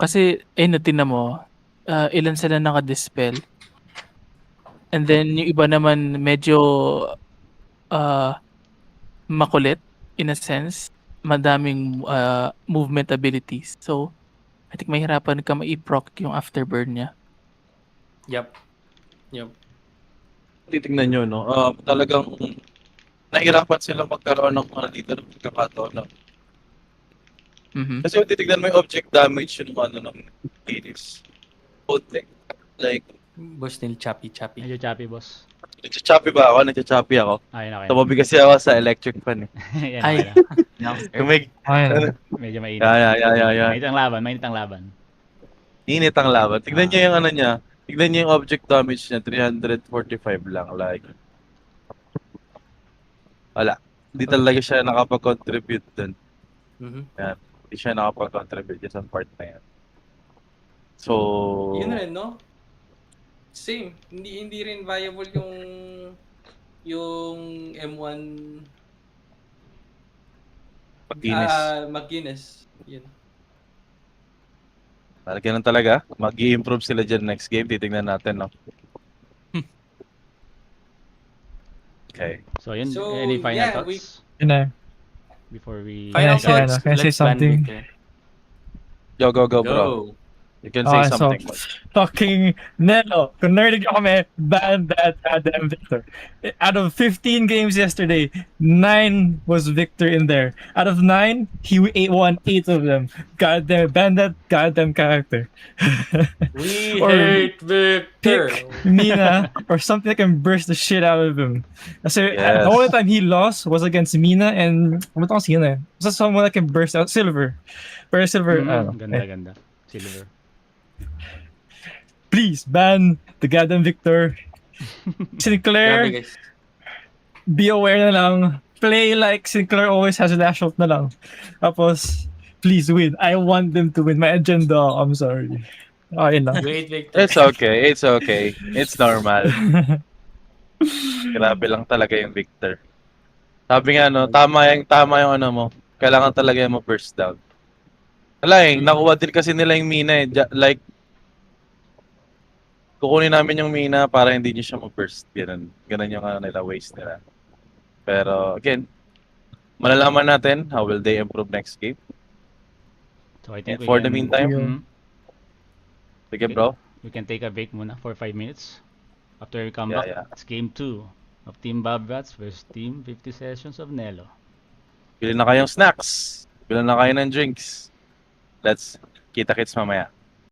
Kasi, tingnan mo, ilan sila naka-dispel. And then, yung iba naman medyo makulit, in a sense. Madaming movement abilities. So, I think mahirapan ka ma-proc yung afterburn niya. Yup. Titingnan nyo, no? Talagang nahirapan sila magkaroon ng mga dito ng pagkakataon. No? Mhm. Kasi kung titignan mo yung object damage yung ng Phoenix. Like, Boss nil choppy. Medyo choppy, boss. nagcha-choppy ba ako? Nagcha-choppy ako. Ayun, okay. Tababi kasi ako sa electric fan eh. Yan, Ay. okay na. Kung may... Medyo mainit. Yeah. Mainit ang laban. Init ang laban. Tignan nyo yung ano niya. Tignan nyo yung object damage niya. 345 lang. Like, wala. Hindi talaga siya nakapag-contribute dun. Mhm. Hindi siya nakapag-contribute sa part na yan. So, Yun rin, no? Same. Hindi rin viable yung M1 pag-inis. McGuinness. Yun. Talaga talaga. Mag-i-improve sila dyan next game. Titignan natin, no? Okay. So, yun. So, Any final yeah, thoughts? Before we... Final Can I thoughts. say Let's ban something? Victor. Go, bro. You can say something. Fucking Nelo, kung narinig ako kami, ban that goddamn Victor. Out of 15 games yesterday, 9 was Victor in there. Out of 9, he won 8 of them. Goddamn, ban that goddamn character. We Or hate Victor. Pick Mina or something that can burst the shit out of him. Kasi Yes. the only time he lost was against Mina and ano tawag sino eh? Basta someone that can burst out Silver. Pero Silver, Ganda. Silver. Please ban the goddamn Victor. Grabe, Sinclair, guys. be aware na lang. Play like Sinclair always has a dash out na lang. Tapos, please win. I want them to win. My agenda, I'm sorry. Yun lang. We hate Victor. It's okay. It's normal. Grabe lang talaga yung Victor. Sabi nga, no, tama yung ano mo. Kailangan talaga yung ma-burst down. Wala eh, nakuha din kasi nila yung mina eh. Like, kukunin namin yung mina para hindi nyo siya ma-burst. Ganun yung nila waste nila. Pero, again, malalaman natin how will they improve next game. So, I think And for the meantime, Mhm. sige bro. We can take a break muna for 5 minutes. After we come Yeah, back, yeah. it's game 2 of Team Babrats versus Team 50 Sessions of Nelo. Bili na kayong snacks. Bili na kayo ng drinks. Let's kita-kits mamaya.